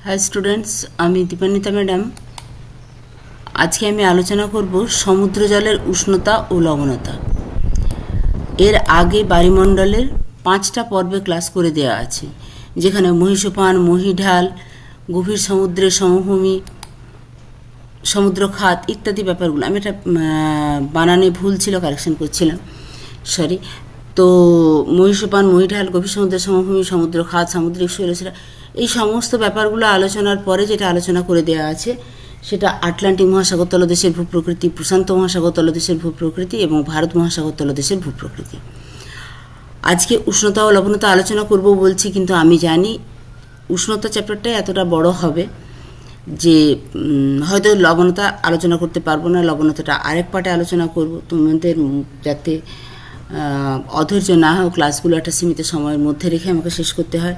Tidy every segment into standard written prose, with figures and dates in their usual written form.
Hi students आमी Dipanwita madam आज के आमी आलोचना करब समुद्र जलेर उष्णता और लवणता। एर आगे बायुमंडलेर 5टा पर्वे क्लास करे देया आछे जेखाने महिषोपान महीढाल गभीर समुद्रेर समभूमि समुद्रखात इत्यादि ব্যাপারগুলো আমি এটা বানানে ভুল ছিল কারেকশন করছিলাম সরি। তো महिषोपान महीढाल गभीर समुद्रेर समभूमि समुद्रखात सामुद्रिक शैलशिला এই সমস্ত ব্যাপারগুলো আলোচনার পরে যেটা আলোচনা করে দেয়া আছে সেটা আটলান্টিক মহাসাগর তলদেশের ভূপ্রকৃতি, প্রশান্ত মহাসাগর তলদেশের ভূপ্রকৃতি এবং ভারত মহাসাগর তলদেশের ভূপ্রকৃতি। আজকে উষ্ণতা ও লবণতা আলোচনা করব বলছি, কিন্তু আমি জানি উষ্ণতা চ্যাপ্টারটা এতটা বড় হবে যে হয়তো লবণতা আলোচনা করতে পারবো না। লবণতাটা আরেক পার্টে আলোচনা করব, তোমাদের যাতে অধৈর্য না হয়, ক্লাসগুলো একটা সীমিত সময়ের মধ্যে রেখে আমাকে শেষ করতে হয়,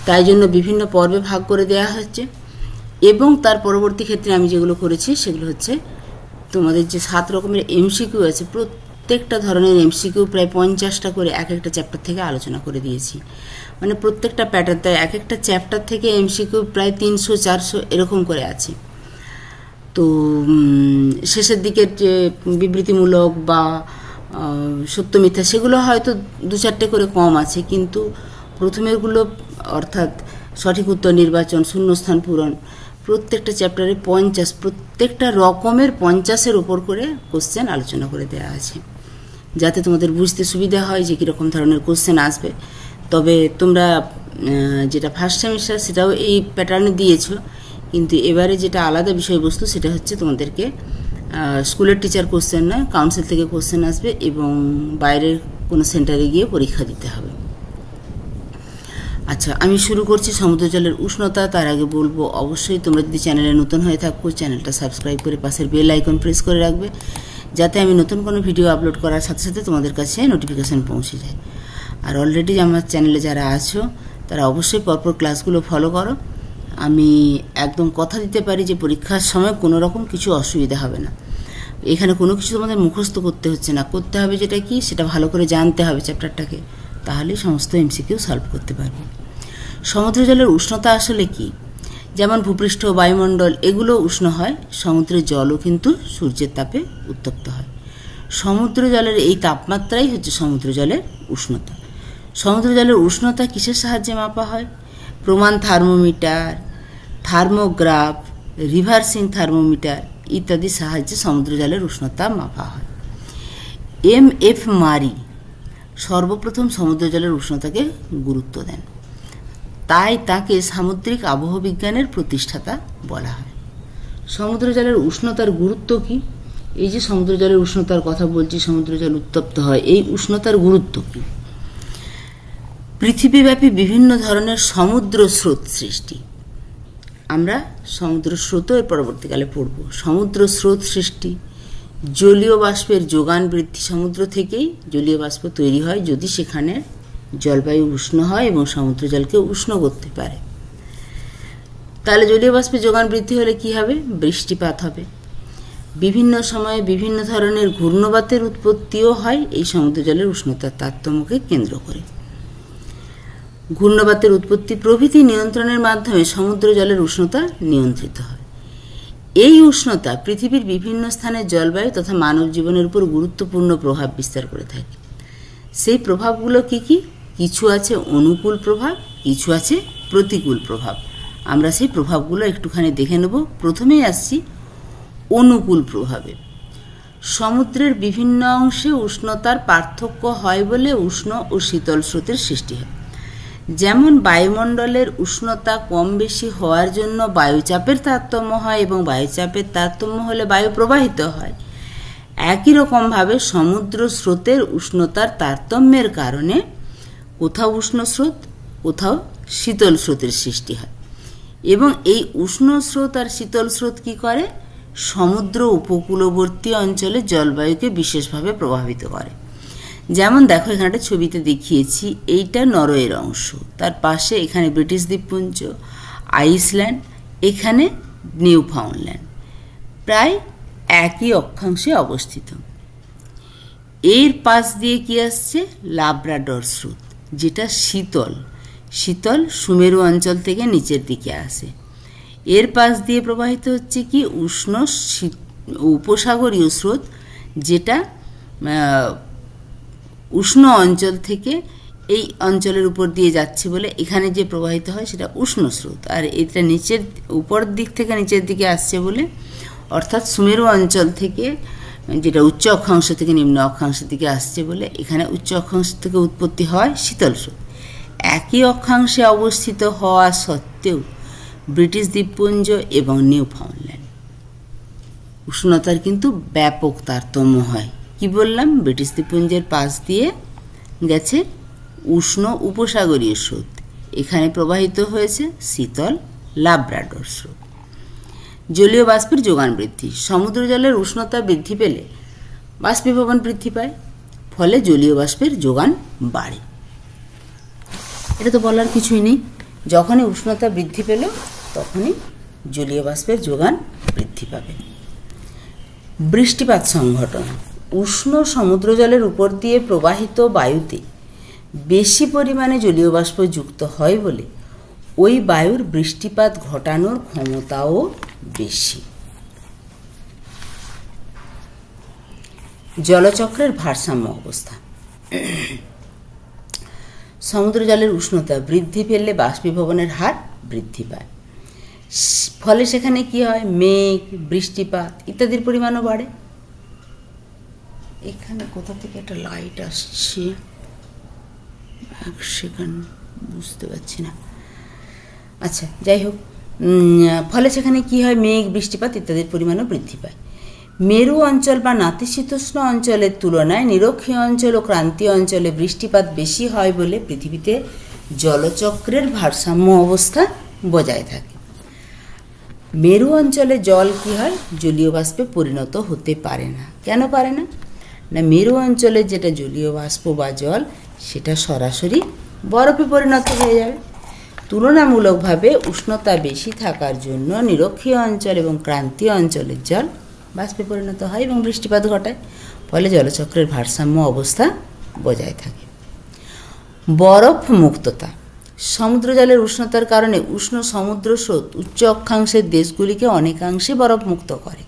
তাই জন্য বিভিন্ন পর্বে ভাগ করে দেওয়া হচ্ছে। এবং তার পরবর্তী ক্ষেত্রে আমি যেগুলো করেছি সেগুলো হচ্ছে তোমাদের যে 7 রকমের এমসিকিউ আছে, প্রত্যেকটা ধরনের এমসিকিউ প্রায় 50টা করে এক একটা চ্যাপ্টার থেকে আলোচনা করে দিয়েছি। মানে প্রত্যেকটা প্যাটার্ন, তাই এক একটা চ্যাপ্টার থেকে এমসিকিউ প্রায় 300-400 এরকম করে আছে। তো শেষের দিকের যে বিবৃতিমূলক বা সত্য মিথ্যা সেগুলো হয়তো 2-4টে করে কম আছে, কিন্তু প্রথমেরগুলো অর্থাৎ সঠিক উত্তর নির্বাচন, শূন্যস্থান পূরণ, প্রত্যেকটা চ্যাপ্টারে 50, প্রত্যেকটা রকমের 50-এর উপর করে কোশ্চেন আলোচনা করে দেওয়া আছে, যাতে তোমাদের বুঝতে সুবিধা হয় যে কীরকম ধরনের কোশ্চেন আসবে। তবে তোমরা যেটা ফার্স্ট সেমিস্টার সেটাও এই প্যাটার্নে দিয়েছো, কিন্তু এবারে যেটা আলাদা বিষয়বস্তু সেটা হচ্ছে তোমাদেরকে স্কুলের টিচার কোশ্চেন নয়, কাউন্সিল থেকে কোশ্চেন আসবে এবং বাইরের কোনো সেন্টারে গিয়ে পরীক্ষা দিতে হবে। আচ্ছা, আমি শুরু করছি সমুদ্র জলের উষ্ণতা। তার আগে বলবো অবশ্যই তোমরা যদি চ্যানেলে নতুন হয়ে থাকো চ্যানেলটা সাবস্ক্রাইব করে পাশের বেল আইকন প্রেস করে রাখবে, যাতে আমি নতুন কোনো ভিডিও আপলোড করার সাথে সাথে তোমাদের কাছে নোটিফিকেশান পৌঁছে যায়। আর অলরেডি আমার চ্যানেলে যারা আছো তারা অবশ্যই পরপর ক্লাসগুলো ফলো করো। আমি একদম কথা দিতে পারি যে পরীক্ষার সময় কোনো রকম কিছু অসুবিধা হবে না। এখানে কোনো কিছু তোমাদের মুখস্থ করতে হচ্ছে না, করতে হবে যেটা কি সেটা ভালো করে জানতে হবে চ্যাপ্টারটাকে, তাহলেই সমস্ত এমসিকিউ সলভ করতে পারবে। সমুদ্র জলের উষ্ণতা আসলে কি? যেমন ভূপৃষ্ঠ, বায়ুমণ্ডল এগুলো উষ্ণ হয়, সমুদ্রের জলও কিন্তু সূর্যের তাপে উত্তপ্ত হয়। সমুদ্র জলের এই তাপমাত্রাই হচ্ছে সমুদ্র জলের উষ্ণতা। সমুদ্র জলের উষ্ণতা কিসের সাহায্যে মাপা হয়? প্রমাণ থার্মোমিটার, থার্মোগ্রাফ, রিভার্সিং থার্মোমিটার ইত্যাদির সাহায্যে সমুদ্র জলের উষ্ণতা মাপা হয়। এম.এফ. মারি সর্বপ্রথম সমুদ্র জলের উষ্ণতাকে গুরুত্ব দেন, তাই তাকে সামুদ্রিক আবহবিজ্ঞানের প্রতিষ্ঠাতা বলা হয়। সমুদ্র জলের উষ্ণতার গুরুত্ব কি? এই যে সমুদ্র জলের উষ্ণতার কথা বলছি, সমুদ্র জল উত্তপ্ত হয়, এই উষ্ণতার গুরুত্ব কি? পৃথিবীব্যাপী বিভিন্ন ধরনের সমুদ্র স্রোত সৃষ্টি, আমরা সমুদ্র স্রোতও এর পরবর্তীকালে পড়ব। সমুদ্র স্রোত সৃষ্টি, জলীয় বাষ্পের যোগান বৃদ্ধি, সমুদ্র থেকেই জলীয় বাষ্প তৈরি হয় যদি সেখানে জলবায়ু উষ্ণ হয় এবং সমুদ্র জলকে উষ্ণ করতে পারে। তাহলে জলীয় বাষ্পের যোগান বৃদ্ধি হলে কি হবে? বৃষ্টিপাত হবে। বিভিন্ন সময়ে বিভিন্ন ধরনের ঘূর্ণবাতের উৎপত্তিও হয় এই সমুদ্র জলের উষ্ণতার তারতম্যকে কেন্দ্র করে। ঘূর্ণবাতের উৎপত্তি প্রভৃতি নিয়ন্ত্রণের মাধ্যমে সমুদ্র জলের উষ্ণতা নিয়ন্ত্রিত হয়। এই উষ্ণতা পৃথিবীর বিভিন্ন স্থানের জলবায়ু তথা মানব জীবনের উপর গুরুত্বপূর্ণ প্রভাব বিস্তার করে থাকে। সেই প্রভাবগুলো কি কি? কিছু আছে অনুকূল প্রভাব, কিছু আছে প্রতিকূল প্রভাব। আমরা সেই প্রভাবগুলো একটুখানি দেখে নেব। প্রথমেই আসছি অনুকূল প্রভাবে। সমুদ্রের বিভিন্ন অংশে উষ্ণতার পার্থক্য হয় বলে উষ্ণ ও শীতল স্রোতের সৃষ্টি হয়। যেমন বায়ুমণ্ডলের উষ্ণতা কম বেশি হওয়ার জন্য বায়ুচাপের তারতম্য হয় এবং বায়ুচাপের তারতম্য হলে বায়ু প্রবাহিত হয়, একই রকমভাবে সমুদ্র স্রোতের উষ্ণতার তারতম্যের কারণে কোথাও উষ্ণ স্রোত, কোথাও শীতল স্রোতের সৃষ্টি হয়। এবং এই উষ্ণ স্রোত আর শীতল স্রোত কি করে? সমুদ্র উপকূলবর্তী অঞ্চলে জলবায়ুকে বিশেষভাবে প্রভাবিত করে। যেমন দেখো এখানে একটা ছবিতে দেখিয়েছি, এইটা নরওয়ের অংশ, তার পাশে এখানে ব্রিটিশ দ্বীপপুঞ্জ, আইসল্যান্ড, এখানে নিউফাউন্ডল্যান্ড, প্রায় একই অক্ষাংশে অবস্থিত। এর পাশ দিয়ে কি আসছে? লাব্রাডর স্রোত, যেটা শীতল, শীতল সুমেরু অঞ্চল থেকে নিচের দিকে আসে। এর পাশ দিয়ে প্রবাহিত হচ্ছে কি উষ্ণ উপসাগরীয় স্রোত, যেটা উষ্ণ অঞ্চল থেকে এই অঞ্চলের উপর দিয়ে যাচ্ছে বলে এখানে যে প্রবাহিত হয় সেটা উষ্ণ স্রোত, আর এটা নিচের উপর দিক থেকে নিচের দিকে আসছে বলে, অর্থাৎ সুমেরু অঞ্চল থেকে, যেটা উচ্চ অক্ষাংশ থেকে নিম্ন অক্ষাংশের দিকে আসছে বলে এখানে উচ্চ অক্ষাংশ থেকে উৎপত্তি হয় শীতল স্রোত। একই অক্ষাংশে অবস্থিত হওয়া সত্ত্বেও ব্রিটিশ দ্বীপপুঞ্জ এবং নিউফাউন্ডল্যান্ড উষ্ণতার কিন্তু ব্যাপক তারতম্য হয়। কি বললাম? ব্রিটিশ দ্বীপপুঞ্জের পাশ দিয়ে গেছে উষ্ণ উপসাগরীয় স্রোত, এখানে প্রবাহিত হয়েছে শীতল লাব্রাডর স্রোত। জলীয় বাষ্পের যোগান বৃদ্ধি। সমুদ্র জলের উষ্ণতা বৃদ্ধি পেলে বাষ্পীভবন বৃদ্ধি পায়, ফলে জলীয় বাষ্পের যোগান বাড়ে। এটা তো বলার কিছুই নেই, যখনই উষ্ণতা বৃদ্ধি পেল তখনই জলীয় বাষ্পের যোগান বৃদ্ধি পাবে। বৃষ্টিপাত সংঘটন। উষ্ণ সমুদ্র জলের উপর দিয়ে প্রবাহিত বায়ুতে বেশি পরিমাণে জলীয় বাষ্প যুক্ত হয় বলে ওই বায়ুর বৃষ্টিপাত ঘটানোর ক্ষমতাও বেশি। জলচক্রের ভারসাম্য অবস্থা। সমুদ্র জলের উষ্ণতা বৃদ্ধি পেলে বাষ্পীভবনের হার বৃদ্ধি পায়, ফলে সেখানে কি হয়? মেঘ, বৃষ্টিপাত ইত্যাদির পরিমাণও বাড়ে। এখানে কোথা থেকে একটা লাইট আসছে, এক সেকেন্ড, বুঝতে পারছি না। আচ্ছা, যাই হোক, ফলে সেখানে কি হয়? মেঘ, বৃষ্টিপাত ইত্যাদির পরিমাণও বৃদ্ধি পায়। মেরু অঞ্চল বা নাতিশীতোষ্ণ অঞ্চলের তুলনায় নিরক্ষীয় অঞ্চল ও ক্রান্তীয় অঞ্চলে বৃষ্টিপাত বেশি হয় বলে পৃথিবীতে জলচক্রের ভারসাম্য অবস্থা বজায় থাকে। মেরু অঞ্চলে জল কি হয়? জলীয় বাষ্পে পরিণত হতে পারে না। কেন পারে না? না, মেরু অঞ্চলে যেটা জলীয় বাষ্প বা জল সেটা সরাসরি বরফে পরিণত হয়ে যাবে। তুলনামূলকভাবে উষ্ণতা বেশি থাকার জন্য নিরক্ষীয় অঞ্চল এবং ক্রান্তীয় অঞ্চলের জল বাষ্পে পরিণত হয় এবং বৃষ্টিপাত ঘটায়, ফলে জলচক্রের ভারসাম্য অবস্থা বজায় থাকে। বরফ মুক্ততা। সমুদ্র জলের উষ্ণতার কারণে উষ্ণ সমুদ্র স্রোত উচ্চ অক্ষাংশের দেশগুলিকে অনেকাংশে বরফ মুক্ত করে।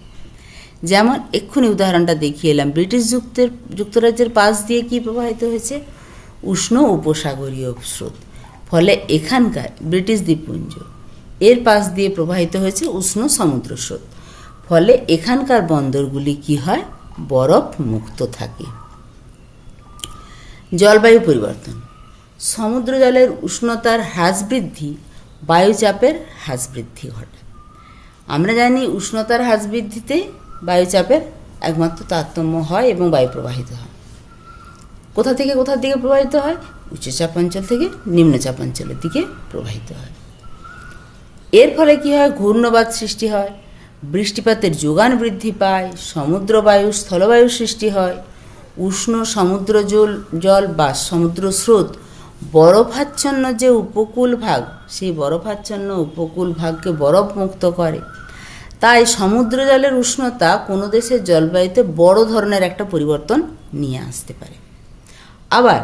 যেমন এক্ষুনি উদাহরণটা দেখিয়ে এলাম, ব্রিটিশ যুক্তরাজ্যের পাশ দিয়ে কি প্রবাহিত হয়েছে? উষ্ণ উপসাগরীয় স্রোত, ফলে এখানকার ব্রিটিশ দ্বীপপুঞ্জ এর পাশ দিয়ে প্রবাহিত হয়েছে উষ্ণ সমুদ্র স্রোত, ফলে এখানকার বন্দরগুলি কি হয়? বরফ মুক্ত থাকে। জলবায়ু পরিবর্তন। সমুদ্র জলের উষ্ণতার হ্রাস বৃদ্ধি বায়ুচাপের হ্রাস বৃদ্ধি ঘটায়। আমরা জানি উষ্ণতার হ্রাস বৃদ্ধিতে বায়ুচাপের একমাত্র তারতম্য হয় এবং বায়ু প্রবাহিত হয়। কোথা থেকে কোথার দিকে প্রবাহিত হয়? উচ্চচাপ অঞ্চল থেকে নিম্নচাপ অঞ্চলের দিকে প্রবাহিত হয়। এর ফলে কি হয়? ঘূর্ণবাত সৃষ্টি হয়, বৃষ্টিপাতের যোগান বৃদ্ধি পায়, সমুদ্র বায়ু স্থলবায়ু সৃষ্টি হয়, উষ্ণ সমুদ্র জল বা সমুদ্র স্রোত বরফাচ্ছন্ন যে উপকূল ভাগ, সেই বরফাচ্ছন্ন উপকূল ভাগকে বরফ মুক্ত করে। তাই সমুদ্র জলের উষ্ণতা কোনো দেশের জলবায়ুতে বড় ধরনের একটা পরিবর্তন নিয়ে আসতে পারে। আবার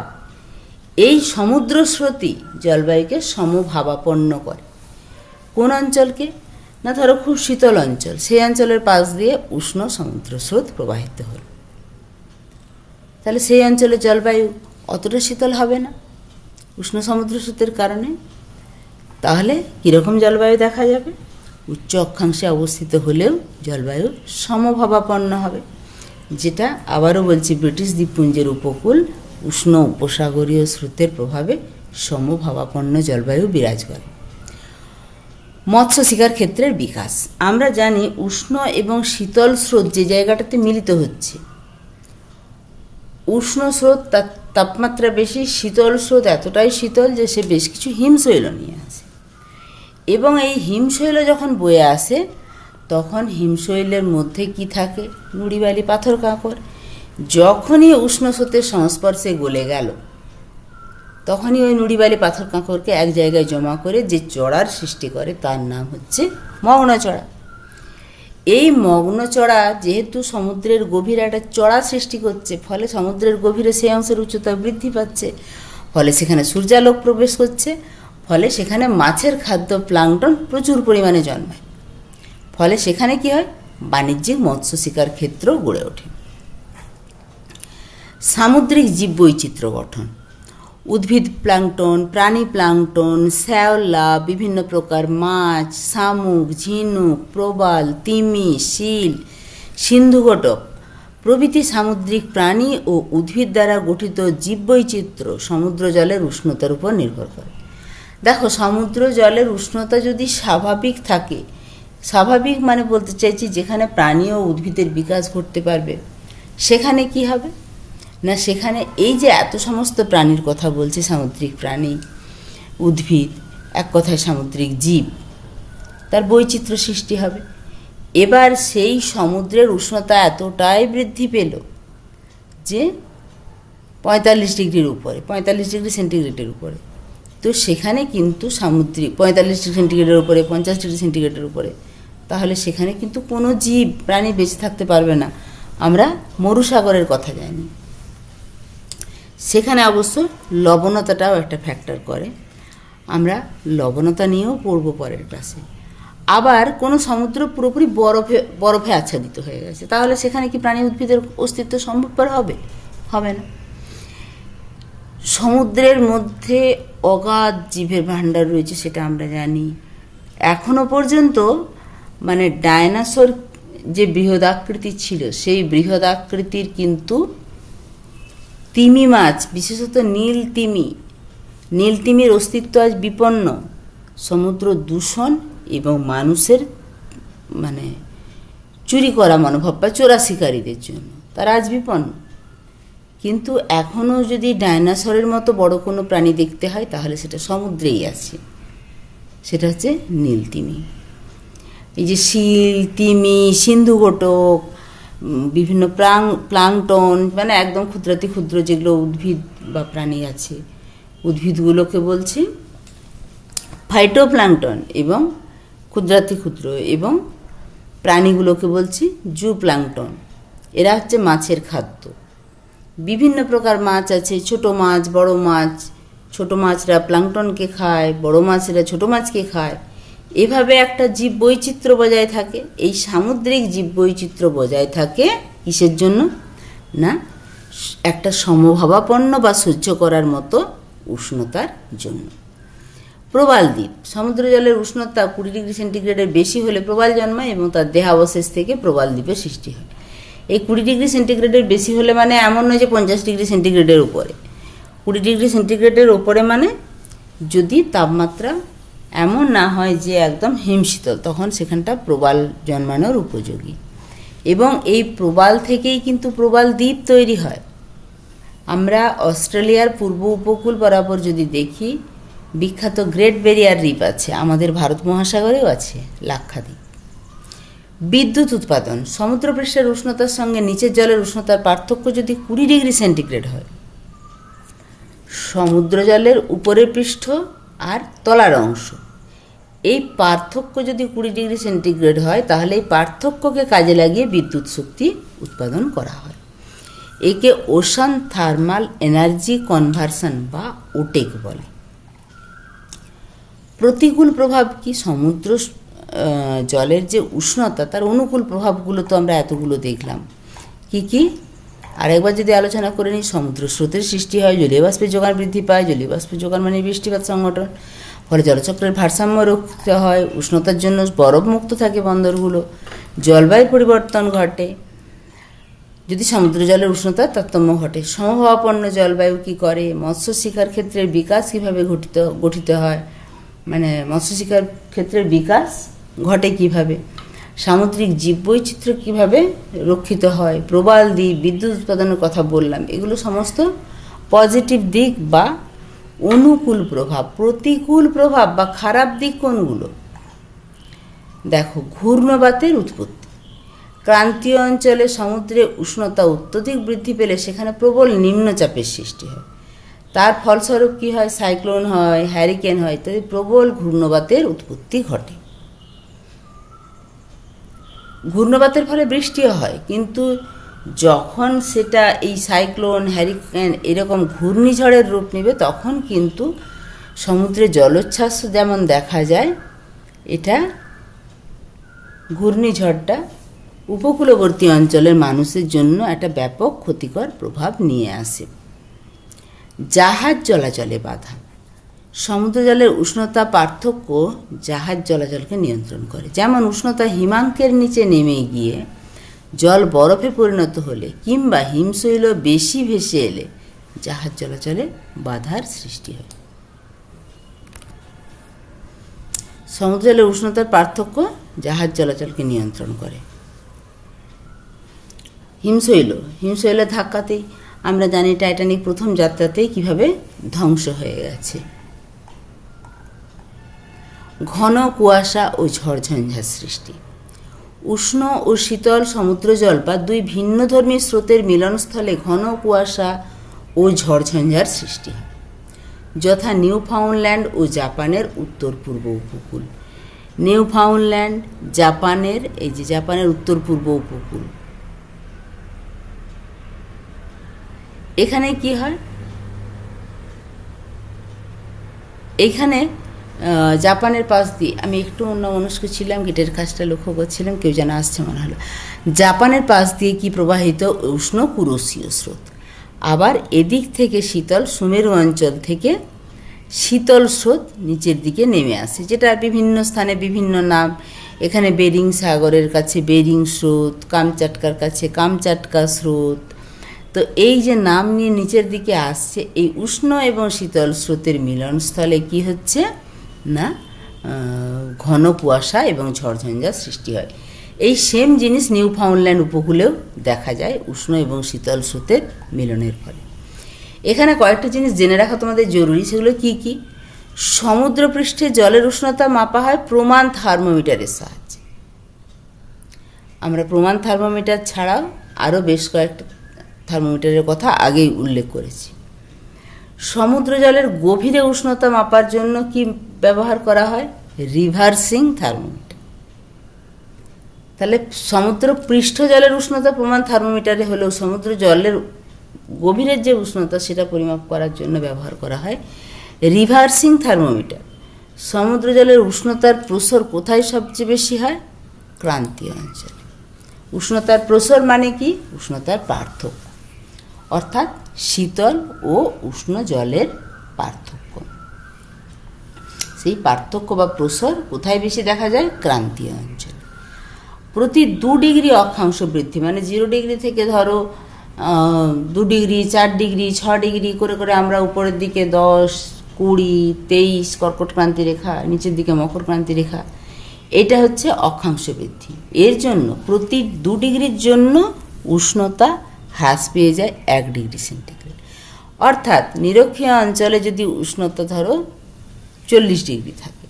এই সমুদ্র স্রোতই জলবায়ুকে সমভাবাপন্ন করে। কোন অঞ্চলকে? না, ধরো খুব শীতল অঞ্চল, সেই অঞ্চলের পাশ দিয়ে উষ্ণ সমুদ্র স্রোত প্রবাহিত হল, তাহলে সেই অঞ্চলের জলবায়ু অতটা শীতল হবে না উষ্ণ সমুদ্র স্রোতের কারণে। তাহলে কীরকম জলবায়ু দেখা যাবে? উচ্চ অক্ষাংশে অবস্থিত হলেও জলবায়ু সমভাবাপন্ন হবে, যেটা আবারও বলছি ব্রিটিশ দ্বীপপুঞ্জের উপকূল উষ্ণ উপসাগরীয় স্রোতের প্রভাবে সমভাবাপন্ন জলবায়ু বিরাজ করে। মৎস্য শিকার ক্ষেত্রের বিকাশ। আমরা জানি উষ্ণ এবং শীতল স্রোত যে জায়গাটাতে মিলিত হচ্ছে, উষ্ণ স্রোত তার তাপমাত্রা বেশি, শীতল স্রোত এতটাই শীতল যে সে বেশ কিছু হিমশৈল নিয়ে আসে, এবং এই হিমশৈল যখন বয়ে আসে তখন হিমশৈলের মধ্যে কি থাকে? নুড়িবালি, পাথর কাঁকর। যখনই উষ্ণ স্রোতের সংস্পর্শে গলে গেল তখনই ওই নুড়িবালি, পাথর কাঁকরকে এক জায়গায় জমা করে যে চড়ার সৃষ্টি করে তার নাম হচ্ছে মগ্নচড়া। এই মগ্নচড়া যেহেতু সমুদ্রের গভীরে একটা চড়া সৃষ্টি করছে, ফলে সমুদ্রের গভীরে সেই অংশের উচ্চতা বৃদ্ধি পাচ্ছে, ফলে সেখানে সূর্যালোক প্রবেশ করছে, ফলে সেখানে মাছের খাদ্য প্লাঙ্কটন প্রচুর পরিমাণে জন্মায়। ফলে সেখানে কি হয়, বাণিজ্যিক মৎস্য শিকার ক্ষেত্র গড়ে ওঠে। সামুদ্রিক জীববৈচিত্র্য গঠন, উদ্ভিদ প্লাঙ্কটন, প্রাণী প্লাঙ্কটন, শ্যাওলা, বিভিন্ন প্রকার মাছ, শামুক, ঝিনুক, প্রবাল, তিমি, শিল, সিন্ধুঘটক প্রভৃতি সামুদ্রিক প্রাণী ও উদ্ভিদ দ্বারা গঠিত জীববৈচিত্র্য সমুদ্র জলের উষ্ণতার উপর নির্ভর করে। দেখো, সমুদ্র জলের উষ্ণতা যদি স্বাভাবিক থাকে, স্বাভাবিক মানে বলতে চাইছি যেখানে প্রাণী ও উদ্ভিদের বিকাশ ঘটতে পারবে, সেখানে কি হবে না, সেখানে এই যে এত সমস্ত প্রাণীর কথা বলছি, সামুদ্রিক প্রাণী, উদ্ভিদ, এক কথায় সামুদ্রিক জীব, তার বৈচিত্র্য সৃষ্টি হবে। এবার সেই সমুদ্রের উষ্ণতা এতটাই বৃদ্ধি পেল যে 45 ডিগ্রির উপরে, 45 ডিগ্রি সেন্টিগ্রেডের উপরে, তো সেখানে কিন্তু সামুদ্রিক 45 ডিগ্রি সেন্টিগ্রেডের উপরে, 50 ডিগ্রি সেন্টিগ্রেডের উপরে, তাহলে সেখানে কিন্তু কোনো জীব প্রাণী বেঁচে থাকতে পারবে না। আমরা মরুসাগরের কথা জানি, সেখানে অবশ্য লবণতাটাও একটা ফ্যাক্টর করে, আমরা লবণতা নিয়েও পড়ব পরের ক্লাসে। আবার কোনো সমুদ্র পুরোপুরি বরফে আচ্ছাদিত হয়ে গেছে, তাহলে সেখানে কি প্রাণী উদ্ভিদের অস্তিত্ব সম্ভবপর হবে? হবে না। সমুদ্রের মধ্যে অগাধ জীবের ভাণ্ডার রয়েছে, সেটা আমরা জানি। এখনো পর্যন্ত মানে ডায়নোসর যে বৃহদাকৃতি ছিল, সেই বৃহদাকৃতির কিন্তু তিমি মাছ, বিশেষত নীল তিমির অস্তিত্ব আজ বিপন্ন। সমুদ্র দূষণ এবং মানুষের মানে চুরি করা মনোভাব বা চোরা শিকারীদের জন্য তারা আজ বিপন্ন। কিন্তু এখনও যদি ডায়নোসরের মতো বড় কোনো প্রাণী দেখতে হয়, তাহলে সেটা সমুদ্রেই আছে, সেটা হচ্ছে নীল তিমি। এই যে শিল, তিমি, সিন্ধুঘটক, বিভিন্ন প্লাঙ্কটন, মানে একদম ক্ষুদ্রাতি ক্ষুদ্র যেগুলো উদ্ভিদ বা প্রাণী আছে, উদ্ভিদগুলোকে বলছি ফাইটোপ্লাঙ্কটন এবং ক্ষুদ্রাতি ক্ষুদ্র, এবং প্রাণীগুলোকে বলছি জুপ্লাঙ্কটন। এরা হচ্ছে মাছের খাদ্য। বিভিন্ন প্রকার মাছ আছে, ছোট মাছ, বড় মাছ। ছোট মাছরা প্লাঙ্কটনকে খায়, বড় মাছেরা ছোট মাছকে খায়। এভাবে একটা জীব বৈচিত্র্য বজায় থাকে। এই সামুদ্রিক জীব বৈচিত্র্য বজায় থাকে কিসের জন্য না, একটা সমভাবাপন্ন বা সহ্য করার মতো উষ্ণতার জন্য। প্রবাল দ্বীপ, সমুদ্র জলের উষ্ণতা 20 ডিগ্রি সেন্টিগ্রেডের বেশি হলে প্রবাল জন্মায় এবং তার দেহাবশেষ থেকে প্রবাল দ্বীপের সৃষ্টি হয়। এই 20 ডিগ্রি সেন্টিগ্রেডের বেশি হলে মানে এমন নয় যে 50 ডিগ্রি সেন্টিগ্রেডের উপরে। 20 ডিগ্রি সেন্টিগ্রেডের উপরে মানে যদি তাপমাত্রা এমন না হয় যে একদম হিমশীতল, তখন সেখানটা প্রবাল জন্মানোর উপযোগী। এবং এই প্রবাল থেকেই কিন্তু প্রবাল দ্বীপ তৈরি হয়। আমরা অস্ট্রেলিয়ার পূর্ব উপকূল বরাবর যদি দেখি, বিখ্যাত গ্রেট ব্যারিয়ার রিফ আছে, আমাদের ভারত মহাসাগরেও আছে লাক্ষাদ্বীপ। বিদ্যুৎ উৎপাদন, সমুদ্রপৃষ্ঠের উষ্ণতার সঙ্গে নিচের জলের উষ্ণতার পার্থক্য যদি 20 ডিগ্রি সেন্টিগ্রেড হয়, সমুদ্র জলের উপরের পৃষ্ঠ আর তলার অংশ, এই পার্থক্য যদি 20 ডিগ্রি সেন্টিগ্রেড হয়, তাহলে এই পার্থক্যকে কাজে লাগিয়ে বিদ্যুৎ শক্তি উৎপাদন করা হয়। একে ওশান থার্মাল এনার্জি কনভার্সন বা ওটেক বলে। প্রতিকূল প্রভাব কি, সমুদ্র জলের যে উষ্ণতা তার অনুকূল প্রভাবগুলো তো আমরা এতগুলো দেখলাম। কি কি আরেকবার যদি আলোচনা করে নিই, সমুদ্র স্রোতের সৃষ্টি হয়, জলীয় বাষ্পের যোগান বৃদ্ধি পায়, জলীয় বাষ্পের যোগান মানে বৃষ্টিপাত সংগঠন, ফলে জলচক্রের ভারসাম্য রক্ষিত হয়, উষ্ণতার জন্য বরফ মুক্ত থাকে বন্দরগুলো, জলবায়ুর পরিবর্তন ঘটে যদি সমুদ্র জলের উষ্ণতার তারতম্য ঘটে। সমভাবাপন্ন জলবায়ু কি করে, মৎস্য শিকার ক্ষেত্রের বিকাশ কিভাবে গঠিত হয়, মানে মৎস্য শিকার ক্ষেত্রের বিকাশ ঘটে কিভাবে, সামুদ্রিক জীববৈচিত্র্য কিভাবে রক্ষিত হয়, প্রবাল দ্বীপ, বিদ্যুৎ উৎপাদনের কথা বললাম, এগুলো সমস্ত পজিটিভ দিক বা অনুকূল প্রভাব। প্রতিকূল প্রভাব বা খারাপ দিক কোনগুলো, দেখো, ঘূর্ণবাতের উৎপত্তি। ক্রান্তীয় অঞ্চলে সমুদ্রে উষ্ণতা অত্যধিক বৃদ্ধি পেলে সেখানে প্রবল নিম্নচাপের সৃষ্টি হয়, তার ফলস্বরূপ কি হয়, সাইক্লোন হয়, হ্যারিকেন হয়, ইত্যাদি প্রবল ঘূর্ণবাতের উৎপত্তি ঘটে। ঘূর্ণবাতের ফলে বৃষ্টিও হয়, কিন্তু যখন সেটা এই সাইক্লোন, হ্যারিকেন এরকম ঘূর্ণিঝড়ের রূপ নেবে, তখন কিন্তু সমুদ্রে জলোচ্ছ্বাস যেমন দেখা যায়, এটা ঘূর্ণিঝড়টা উপকূলবর্তী অঞ্চলের মানুষের জন্য একটা ব্যাপক ক্ষতিকর প্রভাব নিয়ে আসে। জাহাজ চলাচলে বাধা। সমুদ্র জলের উষ্ণতা পার্থক্য জাহাজ চলাচলকে নিয়ন্ত্রণ করে। যেমন উষ্ণতা হিমাঙ্কের নিচে নেমে গিয়ে জল বরফে পরিণত হলে কিংবা হিমশৈল বেশি ভেসে এলে জাহাজ চলাচলে বাধার সৃষ্টি হয়। সমুদ্র জলের উষ্ণতার পার্থক্য জাহাজ চলাচলকে নিয়ন্ত্রণ করে। হিমশৈলের ধাক্কাতেই আমরা জানি টাইটানিক প্রথম যাত্রাতেই কিভাবে ধ্বংস হয়ে গেছে। ঘন কুয়াশা ও ঝড়ঝঞ্ঝার সৃষ্টি। উষ্ণ ও শীতল সমুদ্র জল বা দুই ভিন্নধর্মী স্রোতের মিলনস্থলে ঘন কুয়াশা ও ঝড়ঝঞ্ঝার সৃষ্টি হয়, যথা নিউফাউন্ডল্যান্ড ও জাপানের উত্তর পূর্ব উপকূল। নিউফাউন্ডল্যান্ড জাপানের উত্তর পূর্ব উপকূল। এখানে কি হয়, এখানে জাপানের পাশ দিয়ে, আমি একটু অন্যমনস্ক ছিলাম, গেটের কাজটা লক্ষ্য করছিলাম, কেউ যেন আসছে মনে হলো। জাপানের পাশ দিয়ে কি প্রবাহিত উষ্ণ কুরোশীয় স্রোত, আবার এদিক থেকে শীতল সুমেরু অঞ্চল থেকে শীতল স্রোত নিচের দিকে নেমে আসে, যেটা বিভিন্ন স্থানে বিভিন্ন নাম। এখানে বেরিং সাগরের কাছে বেরিং স্রোত, কামচাটকার কাছে কামচাটকা স্রোত। তো এই যে নাম নিয়ে নিচের দিকে আসছে, এই উষ্ণ এবং শীতল স্রোতের মিলনস্থলে কি হচ্ছে না, ঘন কুয়াশা এবং ঝড়ঝঞ্ঝার সৃষ্টি হয়। এই সেম জিনিস নিউফাউন্ডল্যান্ড উপকূলেও দেখা যায় উষ্ণ এবং শীতল স্রোতের মিলনের ফলে। এখানে কয়েকটা জিনিস জেনে রাখা তোমাদের জরুরি। সেগুলো কি কি? সমুদ্রপৃষ্ঠে জলের উষ্ণতা মাপা হয় প্রমাণ থার্মোমিটারের সাহায্যে। আমরা প্রমাণ থার্মোমিটার ছাড়াও আরও বেশ কয়েকটা থার্মোমিটারের কথা আগেই উল্লেখ করেছি। সমুদ্র জলের গভীরে উষ্ণতা মাপার জন্য কি ব্যবহার করা হয়? Reversing thermometer. তাহলে সমুদ্র পৃষ্ঠ জলের উষ্ণতা প্রমাণ থার্মোমিটারে হলেও সমুদ্র জলের গভীরের যে উষ্ণতা সেটা পরিমাপ করার জন্য ব্যবহার করা হয় রিভার্সিং থার্মোমিটার। সমুদ্র জলের উষ্ণতার প্রসর কোথায় সবচেয়ে বেশি হয়? ক্রান্তীয় অঞ্চলে। উষ্ণতার প্রসর মানে কি? উষ্ণতার পার্থক্য, অর্থাৎ শীতল ও উষ্ণ জলের পার্থক্য। সেই পার্থক্য বা প্রসর কোথায় বেশি দেখা যায়? ক্রান্তীয় অঞ্চলে। প্রতি 2 ডিগ্রি অক্ষাংশ বৃদ্ধি, মানে 0 ডিগ্রি থেকে ধরো 2 ডিগ্রি, 4 ডিগ্রি, 6 ডিগ্রি করে করে আমরা উপরের দিকে 10, 20, 23 কর্কট ক্রান্তি রেখা, নিচের দিকে মকর ক্রান্তি রেখা, এটা হচ্ছে অক্ষাংশ বৃদ্ধি। এর জন্য প্রতি 2 ডিগ্রির জন্য উষ্ণতা হ্রাস পেয়ে যায় 1 ডিগ্রি সেন্টিগ্রেড। অর্থাৎ নিরক্ষীয় অঞ্চলে যদি উষ্ণতা ধরো 40 ডিগ্রি থাকে,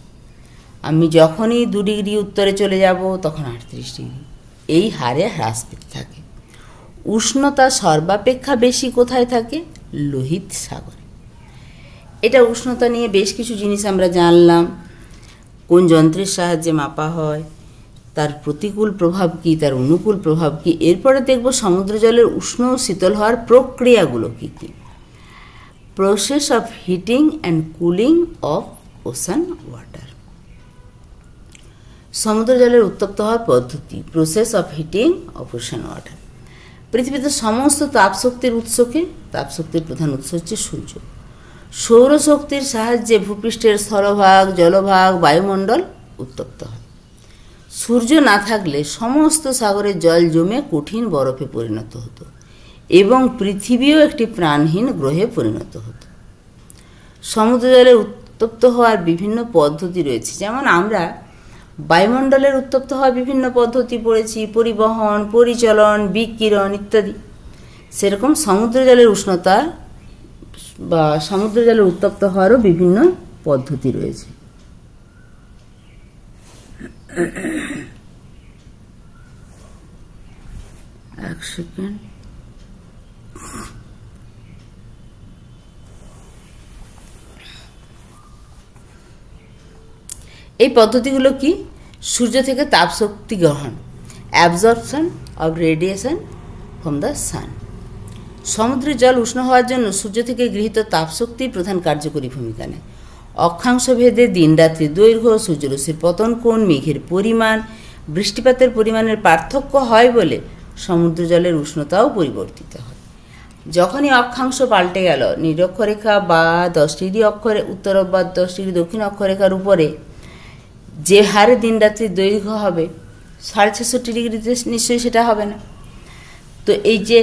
আমি যখনই 2 ডিগ্রি উত্তরে চলে যাব তখন 38 ডিগ্রি, এই হারে হ্রাস পেতে থাকে। উষ্ণতা সর্বাপেক্ষা বেশি কোথায় থাকে? লোহিত সাগরে। এটা উষ্ণতা নিয়ে বেশ কিছু জিনিস আমরা জানলাম। কোন যন্ত্রের সাহায্যে মাপা হয়, তার প্রতিকূল প্রভাব কি, তার অনুকূল প্রভাব কি। এরপরে দেখব সমুদ্র জলের উষ্ণ ও শীতল হওয়ার প্রক্রিয়াগুলো কি কি। Process of heating and cooling of ocean water. সমুদ্র জলের উত্তপ্ত হওয়ার পদ্ধতি, process of heating of ocean water. পৃথিবীতে সমস্ত তাপশক্তির উৎসকে, তাপশক্তির প্রধান উৎস হচ্ছে সূর্য। সৌরশক্তির সাহায্যে ভূপৃষ্ঠের স্থলভাগ, জলভাগ, বায়ুমণ্ডল উত্তপ্ত হয়। সূর্য না থাকলে সমস্ত সাগরের জল জমে কঠিন বরফে পরিণত হতো এবং পৃথিবীও একটি প্রাণহীন গ্রহে পরিণত হতো। সমুদ্র জলের উত্তপ্ত হওয়ার বিভিন্ন পদ্ধতি রয়েছে। যেমন আমরা বায়ুমণ্ডলের উত্তপ্ত হওয়ার বিভিন্ন পদ্ধতি পড়েছি, পরিবহন, পরিচলন, বিকিরণ ইত্যাদি। সেরকম সমুদ্র জলের উষ্ণতা বা সমুদ্র জলের উত্তপ্ত হওয়ারও বিভিন্ন পদ্ধতি রয়েছে। এক সেকেন্ড। এই পদ্ধতিগুলো কি? সূর্য থেকে তাপশক্তি গ্রহণ, absorption of radiation from the sun. সমুদ্রের জল উষ্ণ হওয়ার জন্য সূর্য থেকে গৃহীত তাপশক্তি প্রধান কার্যকরী ভূমিকা নেয়। অক্ষাংশ ভেদে দিন রাত্রি দৈর্ঘ্য, সূর্যরশ্মির পতন কোণ, মেঘের পরিমাণ, বৃষ্টিপাতের পরিমাণের পার্থক্য হয় বলে সমুদ্র জলের উষ্ণতাও পরিবর্তিত হয়। যখনই অক্ষাংশ পাল্টে গেল, নিরক্ষরেখা বা 10 ডিগ্রি অক্ষরে উত্তর বা 10 ডিগ্রি দক্ষিণ অক্ষরেখার উপরে যে হারে দিন রাত্রির দৈর্ঘ্য হবে 660 ডিগ্রিতে নিশ্চয়ই সেটা হবে না। তো এই যে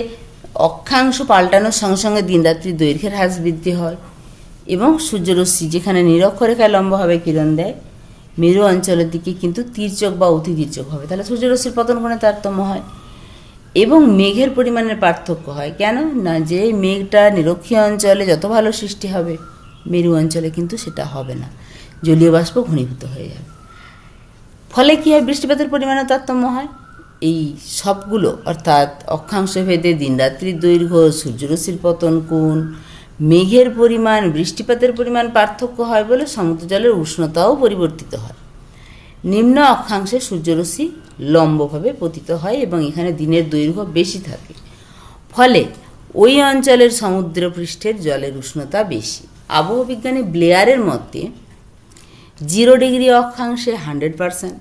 অক্ষাংশ পাল্টানোর সঙ্গে সঙ্গে দিন রাত্রির দৈর্ঘ্যের হ্রাস বৃদ্ধি হয় এবং সূর্যরশ্মি যেখানে নিরক্ষরেখায় লম্বভাবে কিরণ দেয় মেরু অঞ্চলের দিকে কিন্তু তির্যক বা অতি তির্যক হবে, তাহলে সূর্যরশ্মির পতন কোণে তারতম্য হয় এবং মেঘের পরিমাণের পার্থক্য হয়। কেন না, যে মেঘটা নিরক্ষীয় অঞ্চলে যত ভালো সৃষ্টি হবে মেরু অঞ্চলে কিন্তু সেটা হবে না, জলীয় বাষ্প ঘনীভূত হয়ে যাবে। ফলে কী হয়, বৃষ্টিপাতের পরিমাণে তারতম্য হয়। এই সবগুলো অর্থাৎ অক্ষাংশ ভেদে দিন রাত্রির দৈর্ঘ্য, সূর্যরশ্মির পতন কোণ, মেঘের পরিমাণ, বৃষ্টিপাতের পরিমাণ পার্থক্য হয় বলে সমুদ্র জলের উষ্ণতাও পরিবর্তিত হয়। নিম্ন অক্ষাংশে সূর্যরশ্মি লম্বভাবে পতিত হয় এবং এখানে দিনের দৈর্ঘ্য বেশি থাকে, ফলে ওই অঞ্চলের সমুদ্র পৃষ্ঠের জলের উষ্ণতা বেশি। আবহবিজ্ঞানী ব্লেয়ারের মতে 0 ডিগ্রি অক্ষাংশে 100%,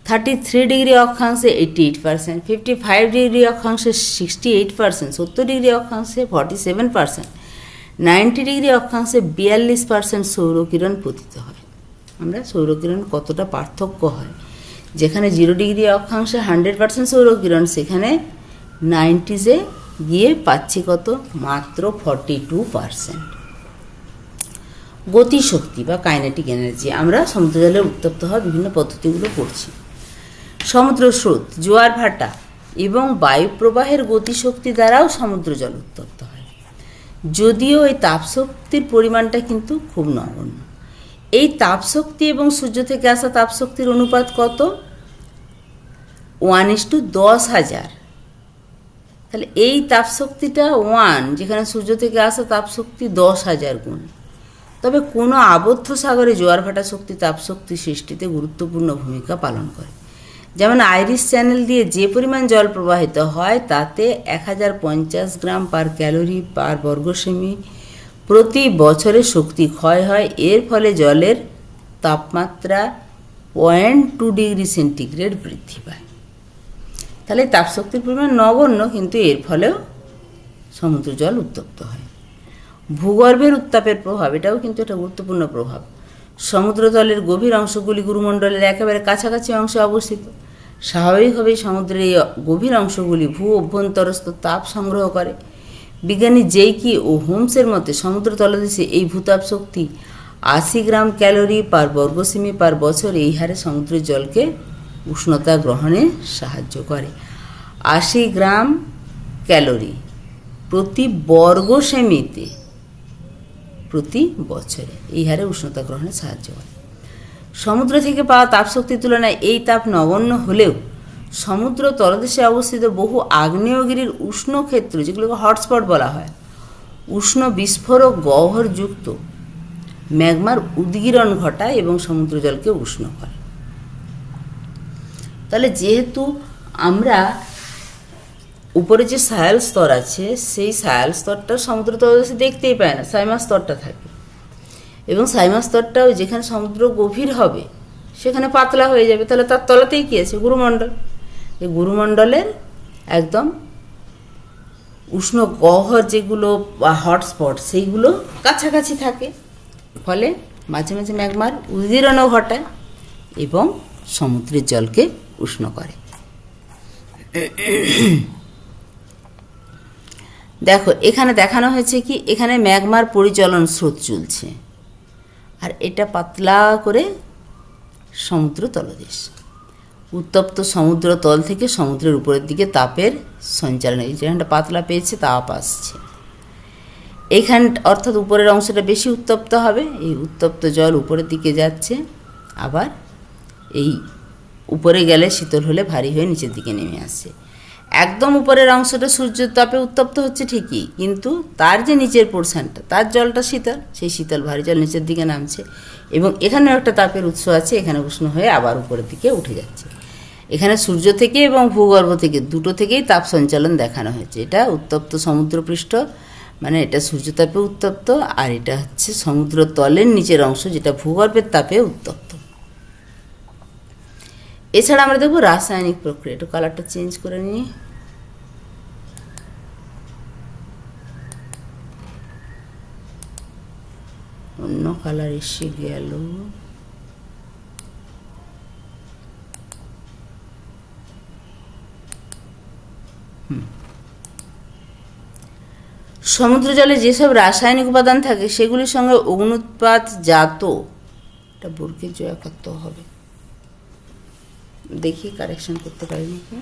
33 ডিগ্রি অক্ষাংশে 88%, 55 ডিগ্রি অক্ষাংশে 68%, 70 ডিগ্রি অক্ষাংশে 47%, 90 ডিগ্রি অক্ষাংশে 42% সৌরকিরণ পতিত হয়। আমরা সৌরকিরণ কতটা পার্থক্য হয়, যেখানে 0 ডিগ্রি অক্ষাংশে 100% সৌরকিরণ, সেখানে 90-এ গিয়ে পাচ্ছি কত, মাত্র 42%। গতিশক্তি বা কাইনেটিক এনার্জি, আমরা সমুদ্র জলে উত্তপ্ত হওয়া বিভিন্ন পদ্ধতিগুলো পড়ছি। সমুদ্র স্রোত, জোয়ার ভাটা এবং বায়ু প্রবাহের গতিশক্তি দ্বারাও সমুদ্র জল উত্তপ্ত হয়, যদিও এই তাপশক্তির পরিমাণটা কিন্তু খুব নগণ্য। এই তাপশক্তি এবং সূর্য থেকে আসা তাপশক্তির অনুপাত কত, 1:10,000। তাহলে এই তাপশক্তিটা 1, যেখানে সূর্য থেকে আসা তাপশক্তি 10,000 গুণ। তবে কোনো আবদ্ধ সাগরে জোয়ার ভাটা শক্তি তাপশক্তি সৃষ্টিতে গুরুত্বপূর্ণ ভূমিকা পালন করে। যেমন আইরিশ চ্যানেল দিয়ে যে পরিমাণ জল প্রবাহিত হয় তাতে 1050 গ্রাম পার ক্যালোরি পার বর্গ সেমি প্রতি বছরে শক্তি ক্ষয় হয়। এর ফলে জলের তাপমাত্রা 0.2 ডিগ্রি সেন্টিগ্রেড বৃদ্ধি পায়। তাহলে তাপশক্তির পরিমাণ নগণ্য, কিন্তু এর ফলেও সমুদ্র জল উত্তপ্ত হয়। ভূগর্ভের উত্তাপের প্রভাব, এটাও কিন্তু একটা গুরুত্বপূর্ণ প্রভাব। সমুদ্র তলের গভীর অংশগুলি গুরুমণ্ডলের একেবারে কাছাকাছি অংশে অবস্থিত। স্বাভাবিকভাবেই সমুদ্রের এই গভীর অংশগুলি ভূ অভ্যন্তরস্থ তাপ সংগ্রহ করে। বিজ্ঞানী জেইকি ও হোমসের মতে সমুদ্র তলদেশে এই ভূতাপ শক্তি 80 গ্রাম ক্যালোরি পার বর্গ সেমি পার বছর এই হারে সমুদ্রের জলকে উষ্ণতা গ্রহণে সাহায্য করে। 80 গ্রাম ক্যালোরি প্রতি বর্গ সেমিতে প্রতি বছরে এই হারে উষ্ণতা গ্রহণে সাহায্য করে। সমুদ্র থেকে পাওয়া তাপশক্তির তুলনায় এই তাপ নগণ্য হলেও সমুদ্র তলদেশে অবস্থিত বহু আগ্নেয়গিরির উষ্ণ ক্ষেত্র, যেগুলোকে হটস্পট বলা হয়, উষ্ণ বিস্ফোরক গহ্বরযুক্ত ম্যাগমার উদ্গীরণ ঘটায় এবং সমুদ্র জলকে উষ্ণ করে। তাহলে যেহেতু আমরা উপরে যে সায়াল স্তর আছে সেই সায়াল স্তরটা সমুদ্র তলদেশে দেখতেই পায় না, সাইমা স্তরটা থাকে, এবং সাইমা স্তরটাও যেখানে সমুদ্র গভীর হবে সেখানে পাতলা হয়ে যাবে। তাহলে তার তলাতেই কি আছে, গুরুমণ্ডল। এই গুরুমণ্ডলের একদম উষ্ণ গহ্বর যেগুলো বা হটস্পট সেইগুলো কাছাকাছি থাকে, ফলে মাঝে মাঝে ম্যাগমার উদ্গীরণও ঘটায় এবং সমুদ্রের জলকে উষ্ণ করে। দেখো এখানে দেখানো হয়েছে কি, এখানে ম্যাগমার পরিচলন স্রোত চলছে আর এটা পাতলা করে সমুদ্র তলদেশ। উত্তপ্ত সমুদ্র তল থেকে সমুদ্রের উপরের দিকে তাপের সঞ্চালন, যেখানটা পাতলা পেয়েছে তাপ আসছে এইখান, অর্থাৎ উপরের অংশটা বেশি উত্তপ্ত হবে। এই উত্তপ্ত জল উপরের দিকে যাচ্ছে, আবার এই উপরে গেলে শীতল হলে ভারী হয়ে নিচের দিকে নেমে আসছে। একদম উপরের অংশটা সূর্যের তাপে উত্তপ্ত হচ্ছে ঠিকই, কিন্তু তার যে নিচের পোর্শনটা তার জলটা শীতল, সেই শীতল ভারী জল নিচের দিকে নামছে এবং এখানেও একটা তাপের উৎস আছে, এখানে উষ্ণ হয়ে আবার উপরের দিকে উঠে যাচ্ছে। এখানে সূর্য থেকে এবং ভূগর্ভ থেকে দুটো থেকেই তাপ সঞ্চালন দেখানো হয়েছে। এটা উত্তপ্ত সমুদ্রপৃষ্ঠ মানে এটা সূর্যতাপে উত্তপ্ত, আর এটা হচ্ছে সমুদ্র তলের নিচের অংশ যেটা ভূগর্ভের তাপে উত্তপ্ত। এছাড়া আমরা দেখব রাসায়নিক প্রক্রিয়া। একটু কালারটা চেঞ্জ করে নিই। অন্য কালার এসে গেল। সমুদ্র জলে যেসব রাসায়নিক উপাদান থাকে সেগুলির সঙ্গে অগ্নুৎপাত জাত, এটা বর্গের জয়া করতে হবে, দেখি কারেকশন করতে পারি নাকি।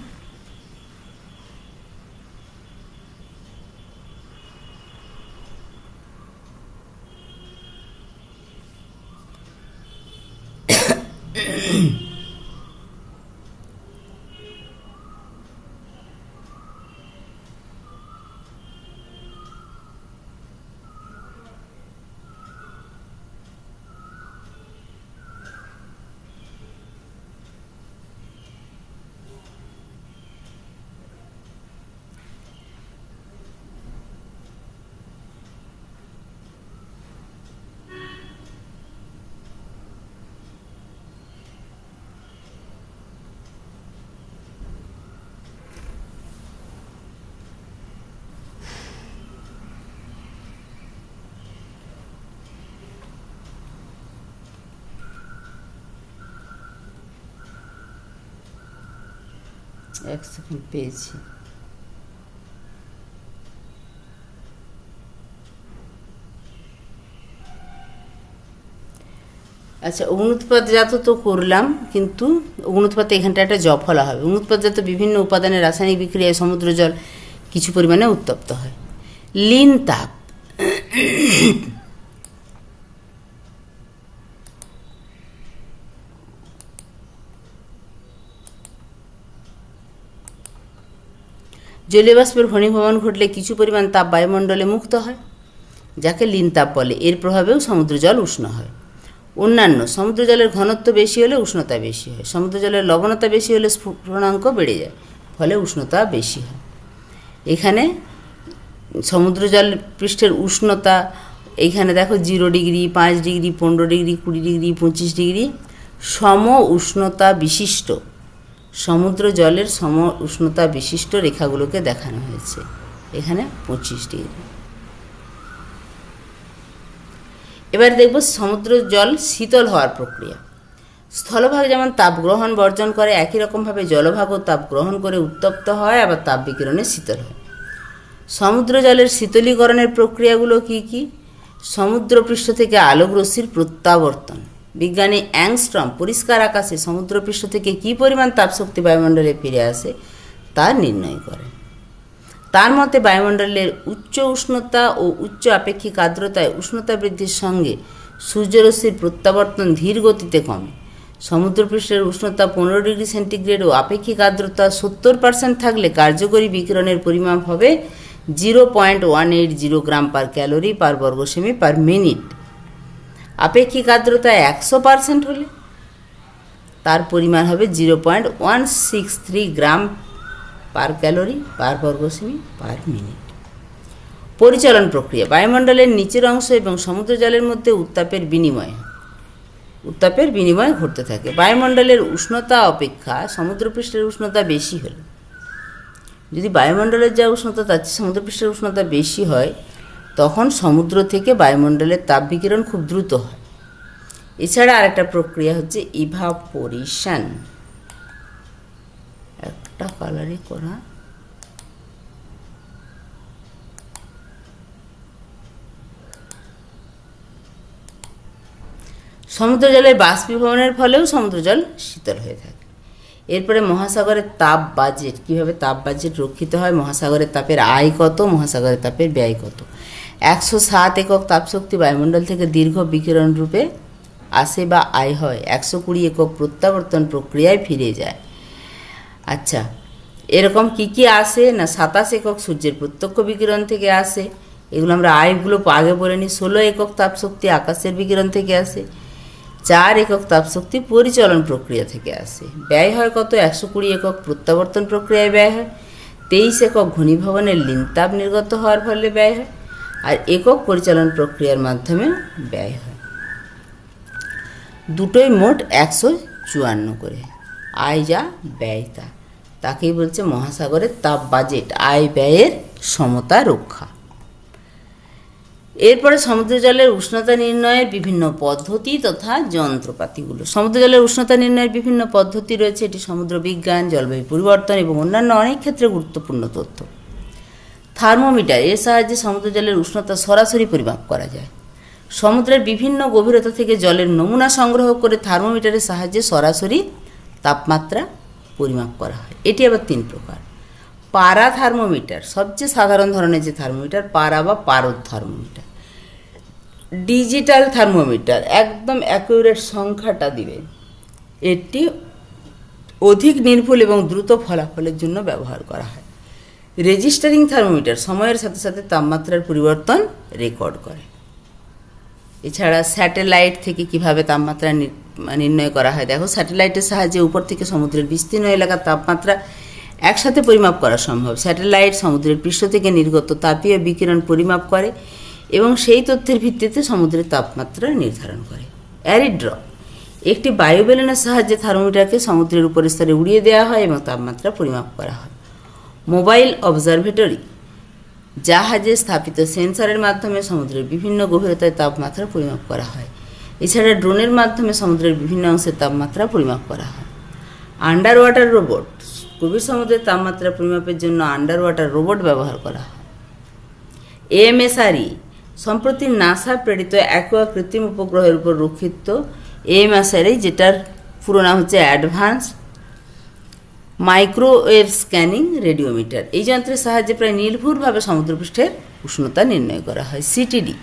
এক সেকেন্ড পেয়েছি। আচ্ছা, অগ্নুৎপাতজাত তো করলাম, কিন্তু অগ্নুৎপাতে এখানটা একটা জফলা হবে। অগ্নুৎপাতজাত বিভিন্ন উপাদানের রাসায়নিক বিক্রিয়ায় সমুদ্র জল কিছু পরিমাণে উত্তপ্ত হয়। লীন তাপ, জলীয় বাষ্পের ঘনীভবন ঘটলে কিছু পরিমাণ তাপ বায়ুমণ্ডলে মুক্ত হয়, যাকে লীন তাপ বলে। এর প্রভাবেও সমুদ্র জল উষ্ণ হয়। অন্যান্য, সমুদ্র জলের ঘনত্ব বেশি হলে উষ্ণতা বেশি হয়। সমুদ্র জলের লবণতা বেশি হলে স্ফুটনাঙ্ক বেড়ে যায়, ফলে উষ্ণতা বেশি হয়। এখানে সমুদ্র জল পৃষ্ঠের উষ্ণতা এইখানে দেখো 0 degree, 5 degree, 15 degree, 20 degree, 25 degree সম উষ্ণতা বিশিষ্ট, সমুদ্র জলের সম উষ্ণতা বিশিষ্ট রেখাগুলোকে দেখানো হয়েছে। এখানে 25 ডিগ্রি। এবার দেখব সমুদ্র জল শীতল হওয়ার প্রক্রিয়া। স্থলভাগ যেমন তাপ গ্রহণ বর্জন করে, একই রকমভাবে জলভাগও তাপ গ্রহণ করে উত্তপ্ত হয়, আবার তাপ বিকিরণে শীতল হয়। সমুদ্র জলের শীতলীকরণের প্রক্রিয়াগুলো কি কি? সমুদ্রপৃষ্ঠ থেকে আলোক রশ্মির প্রত্যাবর্তন। বিজ্ঞানী অ্যাংস্ট্রম পরিষ্কার আকাশে সমুদ্রপৃষ্ঠ থেকে কী পরিমাণ তাপশক্তি বায়ুমণ্ডলে ফিরে আসে তা নির্ণয় করেন। তার মতে বায়ুমণ্ডলের উচ্চ উষ্ণতা ও উচ্চ আপেক্ষিক আর্দ্রতায় উষ্ণতা বৃদ্ধির সঙ্গে সূর্যরশ্মির প্রত্যাবর্তন ধীর গতিতে কমে। সমুদ্রপৃষ্ঠের উষ্ণতা 15 ডিগ্রি সেন্টিগ্রেড ও আপেক্ষিক আর্দ্রতা 70% থাকলে কার্যকরী বিকিরণের পরিমাপ হবে 0.180 গ্রাম পার ক্যালোরি পার বর্গ সেমি পার মিনিট। আপেক্ষিক আর্দ্রতা 100% হলে তার পরিমাণ হবে 0.163 গ্রাম পার ক্যালোরি পার বর্গ সেমি পার মিনিট। পরিচলন প্রক্রিয়া। বায়ুমণ্ডলের নিচের অংশ এবং সমুদ্র জলের মধ্যে উত্তাপের বিনিময় ঘটতে থাকে। বায়ুমণ্ডলের উষ্ণতা অপেক্ষা সমুদ্রপৃষ্ঠের উষ্ণতা বেশি হলে, যদি বায়ুমণ্ডলের যা উষ্ণতা তার চেয়ে সমুদ্রপৃষ্ঠের উষ্ণতা বেশি হয়, তখন সমুদ্র থেকে বায়ুমণ্ডলের তাপ বিকিরণ খুব দ্রুত হয়। এছাড়া আরেকটা প্রক্রিয়া হচ্ছে ইভাপোরেশন। একটা কালারে করা, সমুদ্র জলের বাষ্পীভবনের ফলেও সমুদ্র জল শীতল হয়ে থাকে। এরপরে মহাসাগরের তাপ বাজেট, কীভাবে তাপ বাজেট রক্ষিত হয়, মহাসাগরের তাপের আয় কত, মহাসাগরের তাপের ব্যয় কত। 107 একক তাপশক্তি বায়ুমণ্ডল থেকে দীর্ঘ বিকিরণ রূপে আসে বা আয় হয়। 120 একক প্রত্যাবর্তন প্রক্রিয়ায় ফিরে যায়। আচ্ছা, এরকম কি কি আসে না, 27 একক সূর্যের প্রত্যক্ষ বিকিরণ থেকে আসে। এগুলো আমরা আয়গুলো আগে বলে নিই। 16 একক তাপশক্তি আকাশের বিকিরণ থেকে আসে। 4 একক তাপশক্তি পরিচলন প্রক্রিয়া থেকে আসে। ব্যয় হয় কত? 120 একক প্রত্যাবর্তন প্রক্রিয়ায় ব্যয় হয়। 23 একক ঘনীভবনের লীন তাপ নির্গত হওয়ার ফলে ব্যয় হয়। আর একক পরিচালন প্রক্রিয়ার মাধ্যমে ব্যয় হয়। দুটোই মোট 154 করে। আয় যা ব্যয় তা, তাকেই বলছে মহাসাগরের তাপ বাজেট, আয় ব্যয়ের সমতা রক্ষা। এরপরে সমুদ্র জলের উষ্ণতা নির্ণয়ের বিভিন্ন পদ্ধতি তথা যন্ত্রপাতিগুলো। সমুদ্র জলের উষ্ণতা নির্ণয়ের বিভিন্ন পদ্ধতি রয়েছে। এটি সমুদ্র বিজ্ঞান, জলবায়ু পরিবর্তন এবং অন্যান্য অনেক ক্ষেত্রে গুরুত্বপূর্ণ তথ্য। থার্মোমিটার, এর সাহায্যে সমুদ্র জলের উষ্ণতা সরাসরি পরিমাপ করা যায়। সমুদ্রের বিভিন্ন গভীরতা থেকে জলের নমুনা সংগ্রহ করে থার্মোমিটারের সাহায্যে সরাসরি তাপমাত্রা পরিমাপ করা হয়। এটি আবার 3 প্রকার। পারা থার্মোমিটার, সবচেয়ে সাধারণ ধরনের যে থার্মোমিটার, পারা বা পারদ থার্মোমিটার। ডিজিটাল থার্মোমিটার, একদম অ্যাকুরেট সংখ্যাটা দিবে। এটি অধিক নির্ভুল এবং দ্রুত ফলাফলের জন্য ব্যবহার করা হয়। রেজিস্টারিং থার্মোমিটার, সময়ের সাথে সাথে তাপমাত্রার পরিবর্তন রেকর্ড করে। এছাড়া স্যাটেলাইট থেকে কিভাবে তাপমাত্রা নির্ণয় করা হয়, দেখো স্যাটেলাইটের সাহায্যে উপর থেকে সমুদ্রের বিস্তীর্ণ এলাকার তাপমাত্রা একসাথে পরিমাপ করা সম্ভব। স্যাটেলাইট সমুদ্রের পৃষ্ঠ থেকে নির্গত তাপীয় বিকিরণ পরিমাপ করে এবং সেই তথ্যের ভিত্তিতে সমুদ্রের তাপমাত্রা নির্ধারণ করে। অ্যারিড্রপ, একটি বায়ু বেলুনের সাহায্যে থার্মোমিটারকে সমুদ্রের উপরের স্তরে উড়িয়ে দেওয়া হয় এবং তাপমাত্রা পরিমাপ করা হয়। মোবাইল অবজারভেটরি, জাহাজে স্থাপিত সেন্সরের মাধ্যমে সমুদ্রের বিভিন্ন গভীরতায় তাপমাত্রা পরিমাপ করা হয়। এছাড়া ড্রোনের মাধ্যমে সমুদ্রের বিভিন্ন অংশের তাপমাত্রা পরিমাপ করা হয়। আন্ডার ওয়াটার রোবট, গভীর সমুদ্রের তাপমাত্রা পরিমাপের জন্য আন্ডার ওয়াটার রোবট ব্যবহার করা হয়। এএমএসআরই, সম্প্রতি নাসা প্রেরিত অ্যাকোয়া কৃত্রিম উপগ্রহের উপর রক্ষিত এএমএসআরই, যেটার পুরো নাম হচ্ছে অ্যাডভান্স মাইক্রোওয়েভ স্ক্যানিং রেডিওমিটার। এই যন্ত্রের সাহায্যে প্রায় নির্ভুলভাবে সমুদ্রপৃষ্ঠের উষ্ণতা নির্ণয় করা হয়। সিটিডি,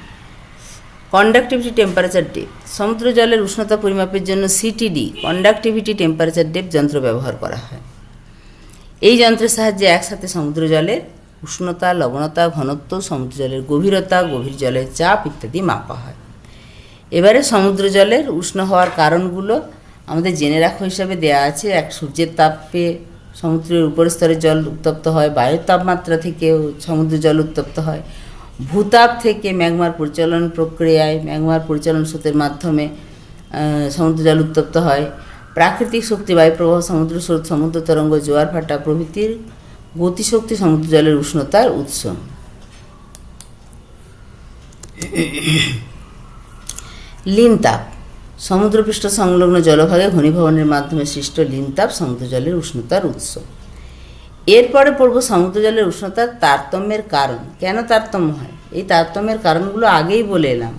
কন্ডাক্টিভিটি টেম্পারেচার ডেপথ, সমুদ্র জলের উষ্ণতা পরিমাপের জন্য সিটিডি, কন্ডাক্টিভিটি টেম্পারেচার ডেপথ যন্ত্র ব্যবহার করা হয়। এই যন্ত্রের সাহায্যে একসাথে সমুদ্র জলের উষ্ণতা, লবণতা, ঘনত্ব, সমুদ্র জলের গভীরতা, গভীর জলের চাপ ইত্যাদি মাপা হয়। এবারে সমুদ্র জলের উষ্ণ হওয়ার কারণগুলো আমাদের জেনে রাখা হিসাবে দেয়া আছে। এক, সূর্যের তাপে সমুদ্রের উপরের স্তরের জল উত্তপ্ত হয়। বায়ুর তাপমাত্রা থেকেও সমুদ্র জল উত্তপ্ত হয়। ভূতাপ থেকে ম্যাগমার পরিচালন প্রক্রিয়ায়, ম্যাগমার পরিচালন স্রোতের মাধ্যমে সমুদ্র জল উত্তপ্ত হয়। প্রাকৃতিক শক্তি, বায়ুপ্রবাহ, সমুদ্র স্রোত, সমুদ্র তরঙ্গ, জোয়ার ভাটা প্রভৃতির গতিশক্তি সমুদ্র জলের উষ্ণতার উৎস। লিনতাপ, সমুদ্রপৃষ্ঠ সংলগ্ন জলভাগে ঘনীভবনের মাধ্যমে সৃষ্ট লিনতাপ সমুদ্র জলের উষ্ণতার উৎস। এরপরে পড়ব সমুদ্র জলের উষ্ণতার তারতম্যের কারণ। কেন তারতম্য হয়? এই তারতম্যের কারণগুলো আগেই বলে এলাম।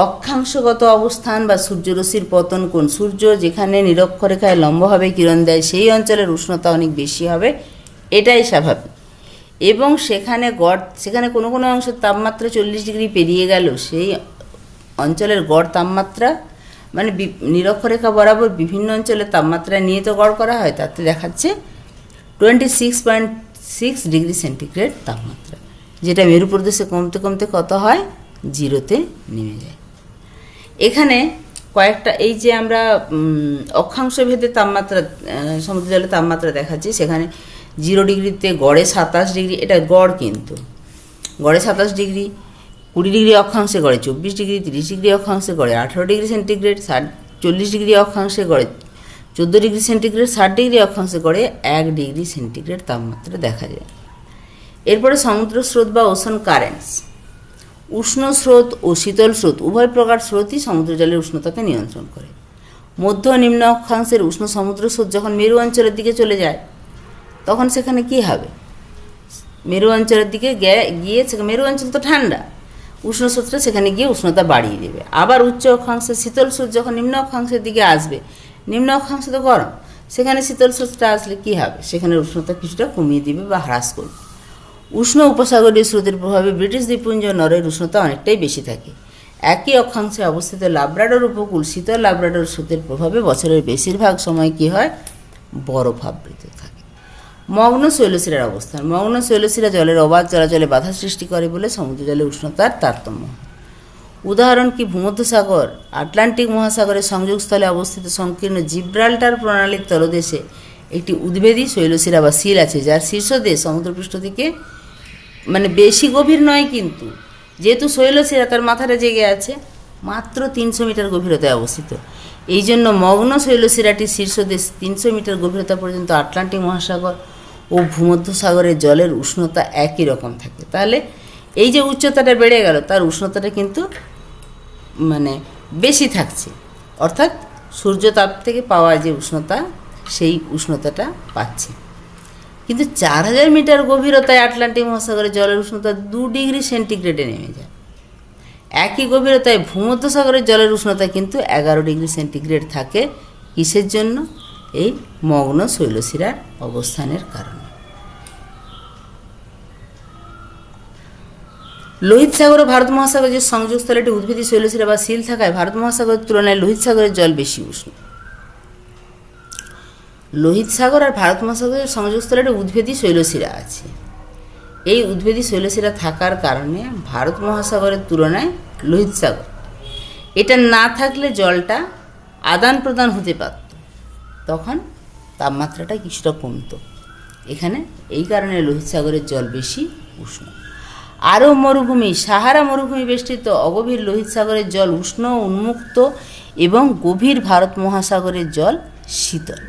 অক্ষাংশগত অবস্থান বা সূর্যরশ্মির পতন কোণ, সূর্য যেখানে নিরক্ষরেখায় লম্বভাবে কিরণ দেয় সেই অঞ্চলের উষ্ণতা অনেক বেশি হবে, এটাই স্বাভাবিক। এবং সেখানে কোনো কোনো অংশের তাপমাত্রা 40 ডিগ্রি পেরিয়ে গেল, সেই অঞ্চলের গড় তাপমাত্রা মানে নিরক্ষরেখা বরাবর বিভিন্ন অঞ্চলের তাপমাত্রা নিয়ে তো গড় করা হয়, তাতে দেখাচ্ছে 26.6 ডিগ্রি সেন্টিগ্রেড তাপমাত্রা, যেটা মেরু প্রদেশে কমতে কমতে কত হয়, 0-তে নেমে যায়। এখানে কয়েকটা, এই যে আমরা অক্ষাংশ ভেদে তাপমাত্রা, সমুদ্র জলের তাপমাত্রা দেখাচ্ছি, সেখানে 0 ডিগ্রিতে গড়ে 27 ডিগ্রি, এটা গড়, কিন্তু গড়ে 27 ডিগ্রি, 20 ডিগ্রি অক্ষাংশে গড়ে 24 ডিগ্রি, 30 ডিগ্রি অক্ষাংশে গড়ে 18 ডিগ্রি সেন্টিগ্রেড, 40 ডিগ্রি অক্ষাংশে গড়ে 14 ডিগ্রি সেন্টিগ্রেড, 60 ডিগ্রি অক্ষাংশে গড়ে 1 ডিগ্রি সেন্টিগ্রেড তাপমাত্রা দেখা যায়। এরপরে সমুদ্র স্রোত বা ওশান কারেন্টস, উষ্ণ স্রোত ও শীতল স্রোত উভয় প্রকার স্রোতই সমুদ্র জলের উষ্ণতাকে নিয়ন্ত্রণ করে। মধ্য ও নিম্ন অক্ষাংশের উষ্ণ সমুদ্র স্রোত যখন মেরু অঞ্চলের দিকে চলে যায়, তখন সেখানে কি হবে, মেরু অঞ্চলের দিকে গিয়ে, মেরু অঞ্চল তো ঠান্ডা, উষ্ণ স্রোতটা সেখানে গিয়ে উষ্ণতা বাড়িয়ে দেবে। আবার উচ্চ অক্ষাংশে শীতল স্রোত যখন নিম্ন অক্ষাংশের দিকে আসবে, নিম্ন অক্ষাংশে তো গরম, সেখানে শীতল স্রোতটা আসলে কি হবে, সেখানে উষ্ণতা কিছুটা কমিয়ে দিবে বা হ্রাস করবে। উষ্ণ উপসাগরীয় স্রোতের প্রভাবে ব্রিটিশ দ্বীপপুঞ্জ নরওয়ের উষ্ণতা অনেকটাই বেশি থাকে। একই অক্ষাংশে অবস্থিত লাব্রাডোর উপকূল শীতল লাব্রাডোর স্রোতের প্রভাবে বছরের বেশিরভাগ সময় কি হয়, বরফাবৃত থাকে। মগ্ন শৈলশিরার অবস্থান, মগ্ন শৈলশিরা জলের অবাধ চলাচলে বাধা সৃষ্টি করে বলে সমুদ্র জলের উষ্ণতার তারতম্য হয়। উদাহরণ কি, ভূমধ্যসাগর আটলান্টিক মহাসাগরের সংযোগস্থলে অবস্থিত সংকীর্ণ জিব্রাল্টার প্রণালীর তলদেশে একটি উদ্বেদী শৈলশিরা বা সিল আছে, যার শীর্ষদেশ সমুদ্রপৃষ্ঠ থেকে মানে বেশি গভীর নয়, কিন্তু যেহেতু শৈলশিরা তার মাথাটা জেগে আছে, মাত্র 300 মিটার গভীরতায় অবস্থিত। এই জন্য মগ্ন শৈলশিরাটির শীর্ষদেশ 300 মিটার গভীরতা পর্যন্ত আটলান্টিক মহাসাগর ও ভূমধ্যসাগরের জলের উষ্ণতা একই রকম থাকে। তাহলে এই যে উচ্চতাটা বেড়ে গেল, তার উষ্ণতাটা কিন্তু মানে বেশি থাকছে, অর্থাৎ সূর্যতাপ থেকে পাওয়া যে উষ্ণতা, সেই উষ্ণতাটা পাচ্ছে। কিন্তু 4000 মিটার গভীরতায় আটলান্টিক মহাসাগরের জলের উষ্ণতা 2 ডিগ্রি সেন্টিগ্রেডে নেমে যায়। একই গভীরতায় ভূমধ্যসাগরের জলের উষ্ণতা কিন্তু 11 ডিগ্রি সেন্টিগ্রেড থাকে। কিসের জন্য? এই মগ্ন শৈলশিরার অবস্থানের কারণে। লোহিত সাগর ও ভারত মহাসাগর যে সংযোগস্থলে একটি উদ্ভিদী শৈলশিরা বা সিল থাকায় ভারত মহাসাগরের তুলনায় লোহিত সাগরের জল বেশি উষ্ণ। লোহিত সাগর আর ভারত মহাসাগরের সংযোগস্থলে একটি উদ্ভিদী শৈলশিরা আছে। এই উদ্ভিদী শৈলশিরা থাকার কারণে ভারত মহাসাগরের তুলনায় লোহিত সাগর, এটা না থাকলে জলটা আদান প্রদান হতে পারত, তখন তাপমাত্রাটা কিছুটা কমতো। এখানে এই কারণে লোহিত সাগরের জল বেশি উষ্ণ। আরব মরুভূমি, সাহারা মরুভূমি বেষ্টিত অগভীর লোহিত সাগরের জল উষ্ণ, উন্মুক্ত এবং গভীর ভারত মহাসাগরের জল শীতল।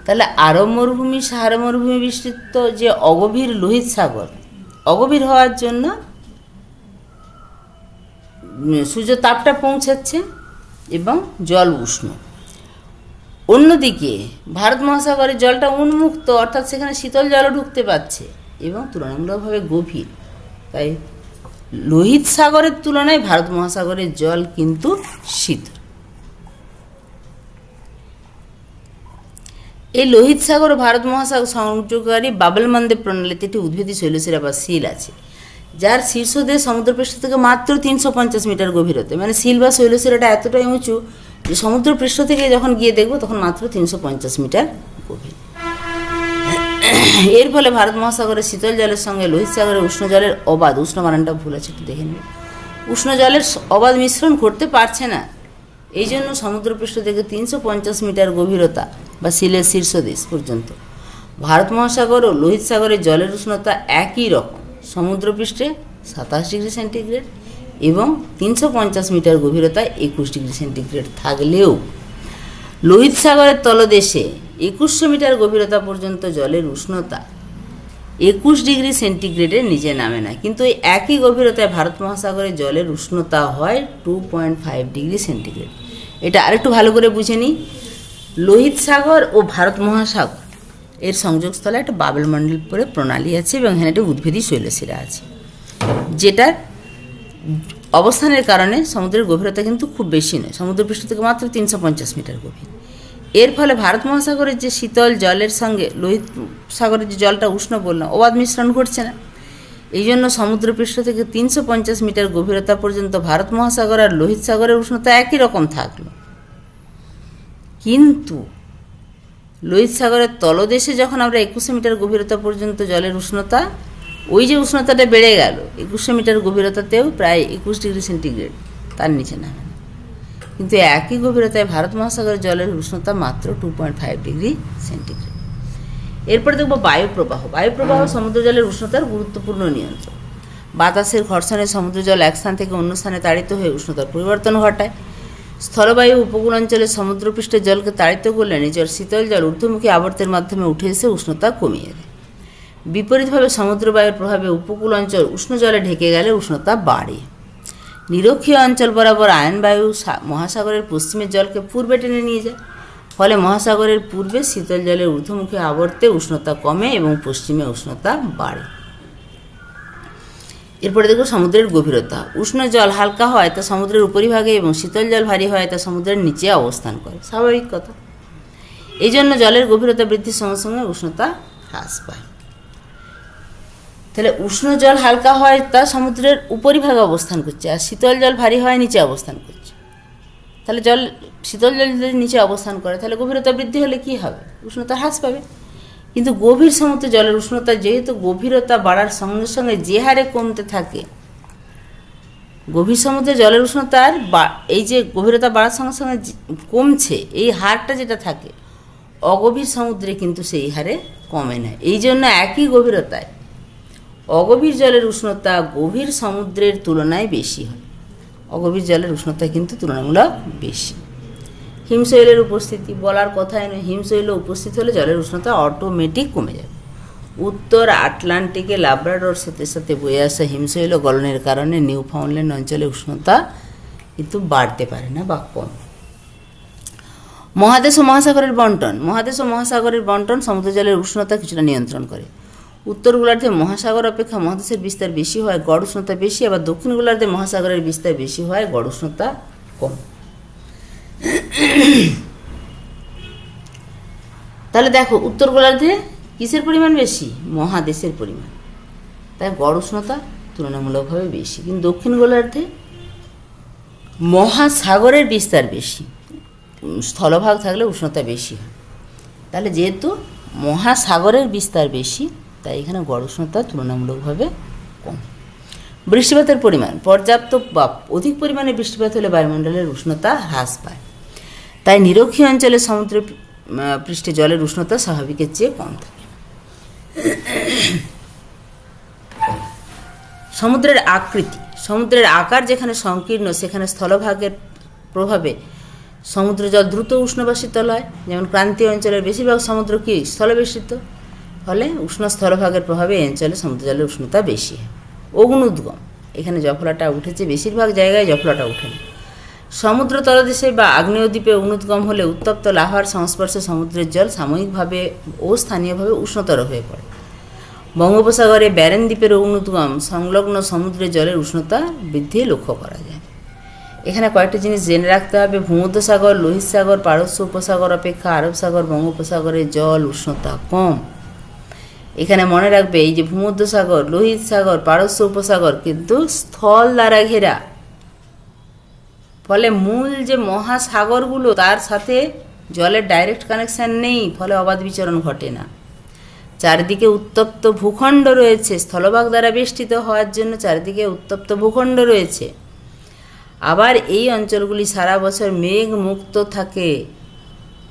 তাহলে আরব মরুভূমি, সাহারা মরুভূমি বেষ্টিত যে অগভীর লোহিত সাগর, অগভীর হওয়ার জন্য সূর্য তাপটা পৌঁছাচ্ছে এবং জল উষ্ণ। অন্যদিকে ভারত মহাসাগরের জলটা উন্মুক্ত, অর্থাৎ সেখানে শীতল জলও ঢুকতে পারছে এবং তুলনামূলকভাবে গভীর। তাই লোহিত সাগরের তুলনায় ভারত মহাসাগরের জল কিন্তু শীতল। এই লোহিত সাগর ও ভারত মহাসাগর সংযোগকারী বাবলমন্দেব প্রণালীতে একটি উদ্ভিদী শৈলশিরা বা সিল আছে, যার শীর্ষদেশ সমুদ্রপৃষ্ঠ থেকে মাত্র 350 মিটার গভীরতা। মানে সিল বা শৈলশিরাটা এতটাই উঁচু যে সমুদ্রপৃষ্ঠ থেকে যখন গিয়ে দেখবো তখন মাত্র 350 মিটার গভীর। এর ফলে ভারত মহাসাগরের শীতল জলের সঙ্গে লোহিত সাগরের উষ্ণ জলের অবাধ, উষ্ণ বানানটা ভুল আছে, একটু দেখে নিন, উষ্ণ জলের অবাধ মিশ্রণ ঘটতে পারছে না। এই জন্য সমুদ্রপৃষ্ঠ থেকে 350 মিটার গভীরতা বা সিলের শীর্ষদেশ পর্যন্ত ভারত মহাসাগর ও লোহিত সাগরের জলের উষ্ণতা একই রকম, সমুদ্রপৃষ্ঠে 27 ডিগ্রি সেন্টিগ্রেড এবং 350 মিটার গভীরতায় 21 ডিগ্রি সেন্টিগ্রেড থাকলেও লোহিত সাগরের তলদেশে 2100 মিটার গভীরতা পর্যন্ত জলের উষ্ণতা 21 ডিগ্রি সেন্টিগ্রেডের নিচে নামে না। কিন্তু এই একই গভীরতায় ভারত মহাসাগরের জলের উষ্ণতা হয় 2.5 ডিগ্রি সেন্টিগ্রেড। এটা আরেকটু ভালো করে বুঝে নিই। লোহিত সাগর ও ভারত মহাসাগর এর সংযোগস্থলে একটা বাবলমন্ডল পরে প্রণালী আছে এবং এখানে একটা উদ্ভিদী শৈলশিরা আছে, যেটার অবস্থানের কারণে সমুদ্রের গভীরতা কিন্তু খুব বেশি নয়, সমুদ্রপৃষ্ঠ থেকে মাত্র 350 মিটার গভীর। এর ফলে ভারত মহাসাগরের যে শীতল জলের সঙ্গে লোহিত সাগরের যে জলটা উষ্ণ বললাম, অবাধ মিশ্রণ ঘটছে না। এই জন্য সমুদ্রপৃষ্ঠ থেকে 350 মিটার গভীরতা পর্যন্ত ভারত মহাসাগর আর লোহিত সাগরের উষ্ণতা একই রকম থাকলো। কিন্তু লোহিত সাগরের তলদেশে যখন আমরা 2100 মিটার গভীরতা পর্যন্ত জলের উষ্ণতা, ওই যে উষ্ণতাটা বেড়ে গেল 2100 মিটার গভীরতাতেও প্রায় 21 ডিগ্রি সেন্টিগ্রেড, তার নিচে নামে না। কিন্তু একই গভীরতায় ভারত মহাসাগরের জলের উষ্ণতা মাত্র 2.5 ডিগ্রি সেন্টিগ্রেড। এরপর দেখব বায়ুপ্রবাহ। বায়ুপ্রবাহ সমুদ্র জলের উষ্ণতার গুরুত্বপূর্ণ নিয়ন্ত্রণ। বাতাসের ঘর্ষণে সমুদ্র জল এক স্থান থেকে অন্য স্থানে তাড়িত হয়ে উষ্ণতার পরিবর্তন ঘটায়। স্থলবায়ু উপকূল অঞ্চলে সমুদ্রপৃষ্ঠের জলকে তাড়িত করলে নিজের শীতল জল ঊর্ধ্বমুখী আবর্তের মাধ্যমে উঠে এসে উষ্ণতা কমিয়ে দেয়। বিপরীতভাবে সমুদ্রবায়ুর প্রভাবে উপকূল অঞ্চল উষ্ণ জলে ঢেকে গেলে উষ্ণতা বাড়ে। নিরক্ষীয় অঞ্চল বরাবর আয়নবায়ু মহাসাগরের পশ্চিমের জলকে পূর্বে টেনে নিয়ে যায়, ফলে মহাসাগরের পূর্বে শীতল জলের ঊর্ধ্বমুখী আবর্তে উষ্ণতা কমে এবং পশ্চিমে উষ্ণতা বাড়ে। এরপরে দেখো সমুদ্রের গভীরতা। উষ্ণ জল হালকা হয় তা সমুদ্রের উপরিভাগে এবং শীতল জল ভারী হয় তা সমুদ্রের নিচে অবস্থান করে, স্বাভাবিক কথা। এই জন্য জলের গভীরতা বৃদ্ধির সঙ্গে সঙ্গে উষ্ণতা হ্রাস পায়। তাহলে উষ্ণ জল হালকা হয় তা সমুদ্রের উপরিভাগে অবস্থান করছে, আর শীতল জল ভারী হয় নিচে অবস্থান করছে। তাহলে শীতল জল যদি নিচে অবস্থান করে তাহলে গভীরতা বৃদ্ধি হলে কি হবে? উষ্ণতা হ্রাস পাবে। কিন্তু গভীর সমুদ্রে জলের উষ্ণতা যেহেতু গভীরতা বাড়ার সঙ্গে সঙ্গে যে হারে কমতে থাকে, গভীর সমুদ্রে জলের উষ্ণতার এই যে গভীরতা বাড়ার সঙ্গে সঙ্গে কমছে, এই হারটা যেটা থাকে, অগভীর সমুদ্রে কিন্তু সেই হারে কমে না। এই জন্য একই গভীরতায় অগভীর জলের উষ্ণতা গভীর সমুদ্রের তুলনায় বেশি হয়। অগভীর জলের উষ্ণতা কিন্তু তুলনামূলক বেশি। হিমশৈলের উপস্থিতি বলার কথাই নয়, হিমশৈল উপস্থিত হলে জলের উষ্ণতা অটোমেটিক কমে যাবে। উত্তর আটলান্টিকে লাব্রাডোর সাথে সাথে বয়ে আসা হিমশৈল গলনের কারণে নিউফাউন্ডল্যান্ড অঞ্চলে উষ্ণতা কিন্তু বাড়তে পারে না বা কম। মহাদেশ ও মহাসাগরের বন্টন। মহাদেশ ও মহাসাগরের বন্টন সমুদ্র জলের উষ্ণতা কিছুটা নিয়ন্ত্রণ করে। উত্তর গোলার্ধে মহাসাগর অপেক্ষা মহাদেশের বিস্তার বেশি হয়, গড় উষ্ণতা বেশি, আবার দক্ষিণ গোলার্ধে মহাসাগরের বিস্তার বেশি হয়, গড় উষ্ণতা কম। তাহলে দেখো উত্তর গোলার্ধে কিসের পরিমাণ বেশি? মহাদেশের পরিমাণ, তাই গড় উষ্ণতা তুলনামূলকভাবে বেশি। কিন্তু দক্ষিণ গোলার্ধে মহাসাগরের বিস্তার বেশি, স্থলভাগ থাকলে উষ্ণতা বেশি হয়। তাহলে যেহেতু মহাসাগরের বিস্তার বেশি, তাই এখানে গড় উষ্ণতা তুলনামূলকভাবে কম। বৃষ্টিপাতের পরিমাণ। পর্যাপ্ত বা অধিক পরিমাণে বৃষ্টিপাত হলে বায়ুমণ্ডলের উষ্ণতা হ্রাস পায়, তাই নিরক্ষীয় অঞ্চলে সমুদ্র পৃষ্ঠে জলের উষ্ণতা স্বাভাবিকের চেয়ে কম থাকে। সমুদ্রের আকৃতি। সমুদ্রের আকার যেখানে সংকীর্ণ সেখানে স্থলভাগের প্রভাবে সমুদ্র জল দ্রুত উষ্ণ বা শীতল হয়। যেমন ক্রান্তীয় অঞ্চলের বেশিরভাগ সমুদ্র কি স্থলবেষ্টিত, ফলে উষ্ণ স্থলভাগের প্রভাবে এই অঞ্চলে সমুদ্র জলের উষ্ণতা বেশি হয়। অগ্নুদ্গম। এখানে জফলাটা উঠেছে, বেশিরভাগ জায়গায় জফলাটা উঠেনি। সমুদ্র তলদেশে বা আগ্নেয়দ্বীপে অগ্নুদ্গম হলে উত্তপ্ত লাভার সংস্পর্শে সমুদ্রের জল সাময়িকভাবে ও স্থানীয়ভাবে উষ্ণতর হয়ে পড়ে। বঙ্গোপসাগরে ব্যারেন দ্বীপের অগ্নুদ্গম সংলগ্ন সমুদ্রের জলের উষ্ণতা বৃদ্ধি লক্ষ্য করা যায়। এখানে কয়েকটি জিনিস জেনে রাখতে হবে। ভূমধ্যসাগর, লোহিত সাগর, পারস্য উপসাগর অপেক্ষা আরব সাগর, বঙ্গোপসাগরের জল উষ্ণতা কম। এখানে মনে রাখবে এই যে ভূমধ্যসাগর, লোহিত সাগর, পারস্য উপসাগর কিন্তু স্থল দ্বারা ঘেরা, ফলে মূল যে মহাসাগরগুলো তার সাথে জলের ডাইরেক্ট কানেকশন নেই, ফলে অবাধ বিচরণ ঘটে না। চারিদিকে উত্তপ্ত ভূখণ্ড রয়েছে, স্থলভাগ দ্বারা বেষ্টিত হওয়ার জন্য চারিদিকে উত্তপ্ত ভূখণ্ড রয়েছে। আবার এই অঞ্চলগুলি সারা বছর মেঘ মুক্ত থাকে,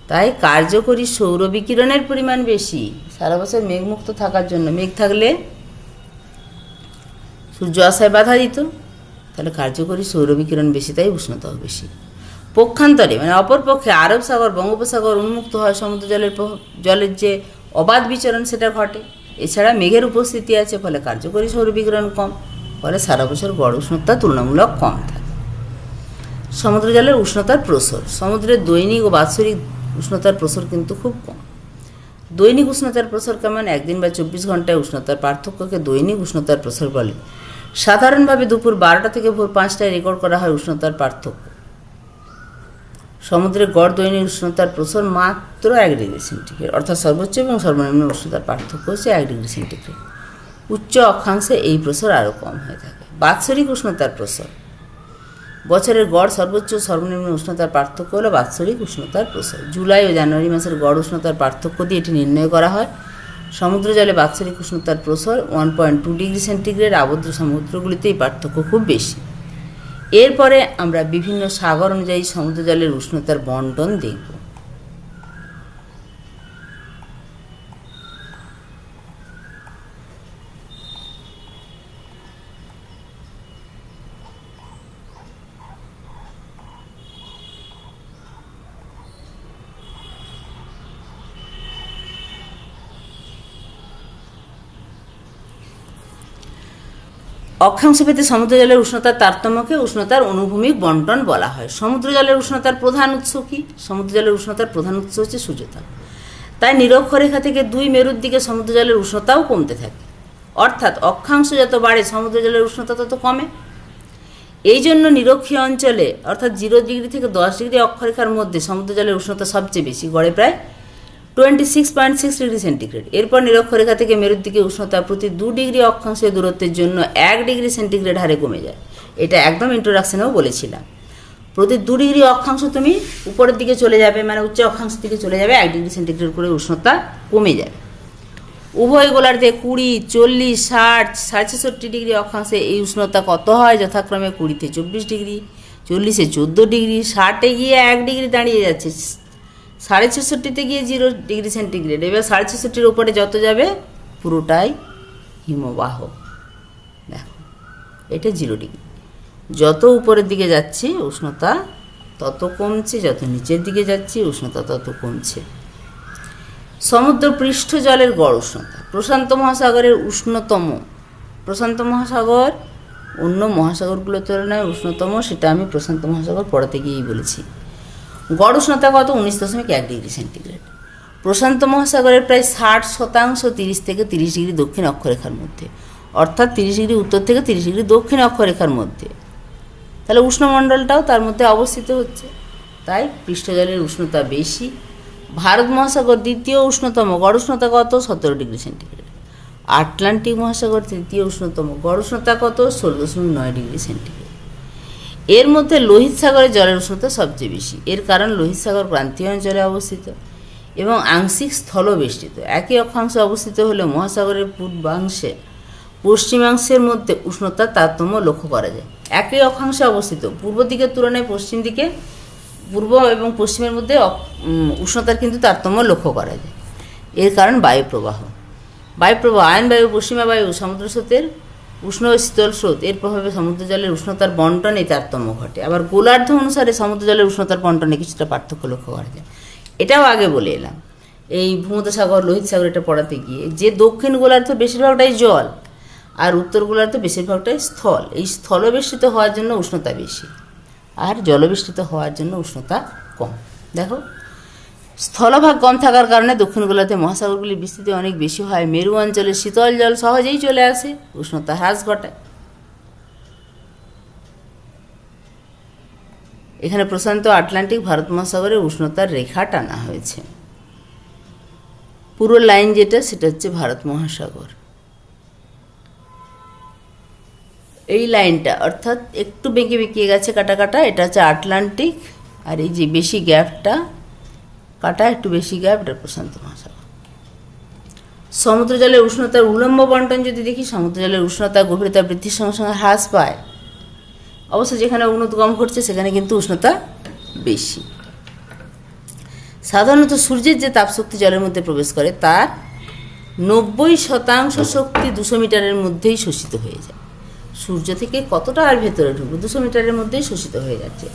তাই কার্যকরী সৌর বিকিরণের পরিমাণ বেশি। সারা বছর মেঘমুক্ত থাকার জন্য, মেঘ থাকলে সূর্য আসায় বাধা দিত, তাহলে কার্যকরী সৌর বিকিরণ বেশি, তাই উষ্ণতাও বেশি। পক্ষান্তরে মানে অপরপক্ষে আরব সাগর, বঙ্গোপসাগর উন্মুক্ত হয়, সমুদ্র জলের যে অবাধ বিচরণ সেটা ঘটে। এছাড়া মেঘের উপস্থিতি আছে, ফলে কার্যকরী সৌর বিকিরণ কম, ফলে সারা বছর গড় উষ্ণতা তুলনামূলক কম থাকে। সমুদ্র জলের উষ্ণতার প্রসর। সমুদ্রের দৈনিক ও বাৎসরিক উষ্ণতার প্রসর কিন্তু খুব কম। দৈনিক উষ্ণতার প্রসর কেমন? একদিন বা 24 ঘন্টায় উষ্ণতার পার্থক্যকে দৈনিক উষ্ণতার প্রসর বলে। সাধারণভাবে দুপুর 12টা থেকে ভোর 5টায় রেকর্ড করা হয় উষ্ণতার পার্থক্য। সমুদ্রের গড় দৈনিক উষ্ণতার প্রসর মাত্র 1 ডিগ্রি সেন্টিগ্রেড, অর্থাৎ সর্বোচ্চ এবং সর্বনিম্ন উষ্ণতার পার্থক্য হচ্ছে 1 ডিগ্রি সেন্টিগ্রেড। উচ্চ অক্ষাংশে এই প্রসর আরও কম হয়ে থাকে। বাৎসরিক উষ্ণতার প্রসর। বছরের গড় সর্বোচ্চ সর্বনিম্ন উষ্ণতার পার্থক্য হলো বাৎসরিক উষ্ণতার প্রসর। জুলাই ও জানুয়ারি মাসের গড় উষ্ণতার পার্থক্য দিয়ে এটি নির্ণয় করা হয়। সমুদ্র জলে বাৎসরিক উষ্ণতার প্রসর 1.2 ডিগ্রি সেন্টিগ্রেড। আবদ্ধ সমুদ্রগুলিতে এই পার্থক্য খুব বেশি। এরপরে আমরা বিভিন্ন সাগর অনুযায়ী সমুদ্র জলের উষ্ণতার বন্টন দেখব। অক্ষাংশভেদে সমুদ্র জলের উষ্ণতার তারতম্যকে উষ্ণতার অনুভূমিক বন্টন বলা হয়। সমুদ্র জলের উষ্ণতার প্রধান উৎস কি? সমুদ্র জলের উষ্ণতার প্রধান উৎস হচ্ছে সূর্যতাপ। তাই নিরক্ষরেখা থেকে 2 মেরুর দিকে সমুদ্র জলের উষ্ণতাও কমতে থাকে, অর্থাৎ অক্ষাংশ যত বাড়ে সমুদ্র জলের উষ্ণতা তত কমে। এই জন্য নিরক্ষীয় অঞ্চলে অর্থাৎ 0 ডিগ্রি থেকে 10 ডিগ্রি অক্ষরেখার মধ্যে সমুদ্র জলের উষ্ণতা সবচেয়ে বেশি, গড়ে প্রায় 26.6 ডিগ্রি সেন্টিগ্রেড। এরপর নিরক্ষরেখা থেকে মেরুর দিকে উষ্ণতা প্রতি 2 ডিগ্রি অক্ষাংশের দূরত্বের জন্য 1 ডিগ্রি সেন্টিগ্রেড হারে কমে যায়। এটা একদম ইন্ট্রোডাকশনেও বলেছিলাম। প্রতি 2 ডিগ্রি অক্ষাংশ তুমি উপরের দিকে চলে যাবে, মানে উচ্চ অক্ষাংশ দিকে চলে যাবে, 1 ডিগ্রি সেন্টিগ্রেড করে উষ্ণতা কমে যাবে। উভয় গোলার্ধে 20, 40, 60, 66 ডিগ্রি অক্ষাংশে এই উষ্ণতা কত হয়? যথাক্রমে 20-তে 24 ডিগ্রি, 40-এ 14 ডিগ্রি, 60-এ গিয়ে 1 ডিগ্রি দাঁড়িয়ে যাচ্ছে, 66.5-তে গিয়ে 0 ডিগ্রি সেন্টিগ্রেড। এবার 66-র উপরে যত যাবে পুরোটাই হিমবাহ। এটা 0 ডিগ্রি। যত উপরের দিকে যাচ্ছি উষ্ণতা তত কমছে, যত নিচের দিকে যাচ্ছি উষ্ণতা তত কমছে। সমুদ্র পৃষ্ঠ জলের গড় উষ্ণতা। প্রশান্ত মহাসাগরের উষ্ণতম, প্রশান্ত মহাসাগর অন্য মহাসাগরগুলোর তুলনায় উষ্ণতম, সেটা আমি প্রশান্ত মহাসাগর পড়াতে গিয়েই বলেছি। গড় উষ্ণতা কত? 19.1 ডিগ্রি সেন্টিগ্রেড। প্রশান্ত মহাসাগরের প্রায় 60% 30 থেকে 30 ডিগ্রি দক্ষিণ অক্ষরেখার মধ্যে, অর্থাৎ 30 ডিগ্রি উত্তর থেকে 30 ডিগ্রি দক্ষিণ অক্ষরেখার মধ্যে। তাহলে উষ্ণমণ্ডলটাও তার মধ্যে অবস্থিত হচ্ছে, তাই পৃষ্ঠজলের উষ্ণতা বেশি। ভারত মহাসাগর দ্বিতীয় উষ্ণতম, গড় উষ্ণতা কত? 17 ডিগ্রি সেন্টিগ্রেড। আটলান্টিক মহাসাগর তৃতীয় উষ্ণতম, গড় উষ্ণতা কত? 16.9 ডিগ্রি সেন্টিগ্রেড। এর মধ্যে লোহিত সাগরের জলের উষ্ণতা সবচেয়ে বেশি। এর কারণ লোহিত সাগর ক্রান্তীয় অঞ্চলে অবস্থিত এবং আংশিক স্থলবেষ্টিত। একই অক্ষাংশে অবস্থিত হলে মহাসাগরের পূর্বাংশে পশ্চিমাংশের মধ্যে উষ্ণতার তারতম্য লক্ষ্য করা যায়। একই অক্ষাংশে অবস্থিত, পূর্ব দিকের তুলনায় পশ্চিম দিকে, পূর্ব এবং পশ্চিমের মধ্যে উষ্ণতার কিন্তু তারতম্য লক্ষ্য করা যায়। এর কারণ বায়ুপ্রবাহ। বায়ুপ্রবাহ, আয়ন বায়ু, পশ্চিমা বায়ু, সমুদ্র স্রোতের উষ্ণ ও শীতল স্রোত, এর প্রভাবে সমুদ্র জলের উষ্ণতার বন্টনে তারতম্য ঘটে। আবার গোলার্ধ অনুসারে সমুদ্র জলের উষ্ণতার বন্টনে কিছুটা পার্থক্য লক্ষ্য করা যায়। এটাও আগে বলে এলাম এই ভূমধ্যসাগর, লোহিত সাগর এটা পড়াতে গিয়ে, যে দক্ষিণ গোলার্ধ বেশিরভাগটাই জল আর উত্তর গোলার্ধ বেশিরভাগটাই স্থল। এই স্থলবেষ্টিত হওয়ার জন্য উষ্ণতা বেশি আর জলবেষ্টিত হওয়ার জন্য উষ্ণতা কম। দেখো, স্থলভাগ কম থাকার কারণে দক্ষিণ গোলার্ধে মহাসাগরগুলির বিস্তৃতি অনেক বেশি হয়। মেরু অঞ্চলে শীতল জল সহজেই চলে আসে, উষ্ণতা হ্রাস ঘটায়। এখানে প্রশান্ত আটলান্টিক ভারত মহাসাগরের উষ্ণতার রেখা টানা হয়েছে। পুরো লাইন যেটা, সেটা হচ্ছে ভারত মহাসাগর। এই লাইনটা অর্থাৎ একটু বেঁকে বেঁকিয়ে গেছে, কাটা কাটা, এটা হচ্ছে আটলান্টিক, আর এই যে বেশি গ্যাপটা কাটা, একটু বেশি গ্যাপ, এটা প্রশান্ত মহাসাগর। সমুদ্র জলের উষ্ণতার উলম্ব বন্টন যদি দেখি, সমুদ্র জলের উষ্ণতা গভীরতা বৃদ্ধির সঙ্গে সঙ্গে হ্রাস পায়। অবশ্য যেখানে অগ্নুৎগম ঘটছে সেখানে কিন্তু উষ্ণতা বেশি। সাধারণত সূর্যের যে তাপশক্তি জলের মধ্যে প্রবেশ করে তার 90% শক্তি 200 মিটারের মধ্যেই শোষিত হয়ে যায়। সূর্য থেকে কতটা আর ভেতরে ঢুকবে? 200 মিটারের মধ্যেই শোষিত হয়ে যাচ্ছে।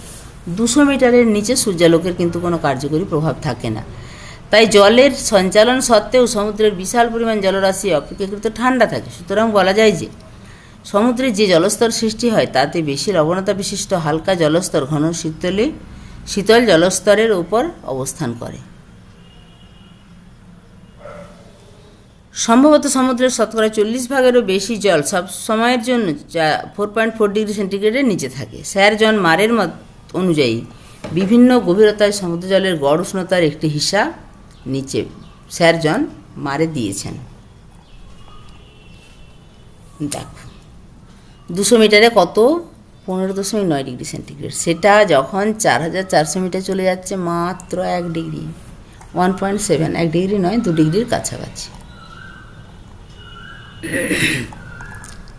200 মিটারের নিচে সূর্যালোকের কিন্তু কোনো কার্যকরী প্রভাব থাকে না। তাই জলের সঞ্চালন সত্ত্বেও সমুদ্রের বিশাল পরিমাণ জলরাশি অপেক্ষাকৃত ঠান্ডা থাকে। সুতরাং বলা যায় যে সমুদ্রে যে জলস্তর সৃষ্টি হয় তাতে বেশি লবণতা বিশিষ্ট হালকা জলস্তর ঘন শীতল জলস্তরের উপর অবস্থান করে। সম্ভবত সমুদ্রের শতকরা 40% বেশি জল সব সময়ের জন্য 4.4 ডিগ্রি সেন্টিগ্রেডের নিচে থাকে। স্যার জন মারের মত অনুযায়ী বিভিন্ন গভীরতায় সমুদ্র জলের গড় উষ্ণতার একটি হিসাব নিচে স্যার জন মারে দিয়েছেন। দেখো, 200 মিটারে কত? 15.9 ডিগ্রি সেন্টিগ্রেড। সেটা যখন 4400 মিটার চলে যাচ্ছে মাত্র 1 ডিগ্রি, 1.7, 1 ডিগ্রি নয়, 2 ডিগ্রির কাছাকাছি।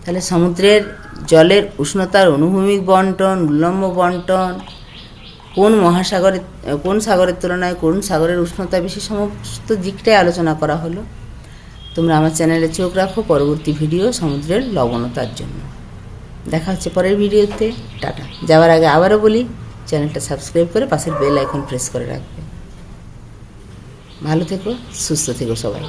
তাহলে সমুদ্রের জলের উষ্ণতার অনুভূমিক বন্টন, উল্লম্ব বন্টন, কোন সাগরের তুলনায় কোন সাগরের উষ্ণতা বেশি, সমস্ত দিকটাই আলোচনা করা হলো। তোমরা আমার চ্যানেলে চোখ রাখো পরবর্তী ভিডিও সমুদ্রের লবণতার জন্য। দেখা হচ্ছে পরের ভিডিওতে। টাটা। যাওয়ার আগে আবারও বলি, চ্যানেলটা সাবস্ক্রাইব করে পাশের বেল আইকন প্রেস করে রাখবে। ভালো থেকো, সুস্থ থেকো সবাই।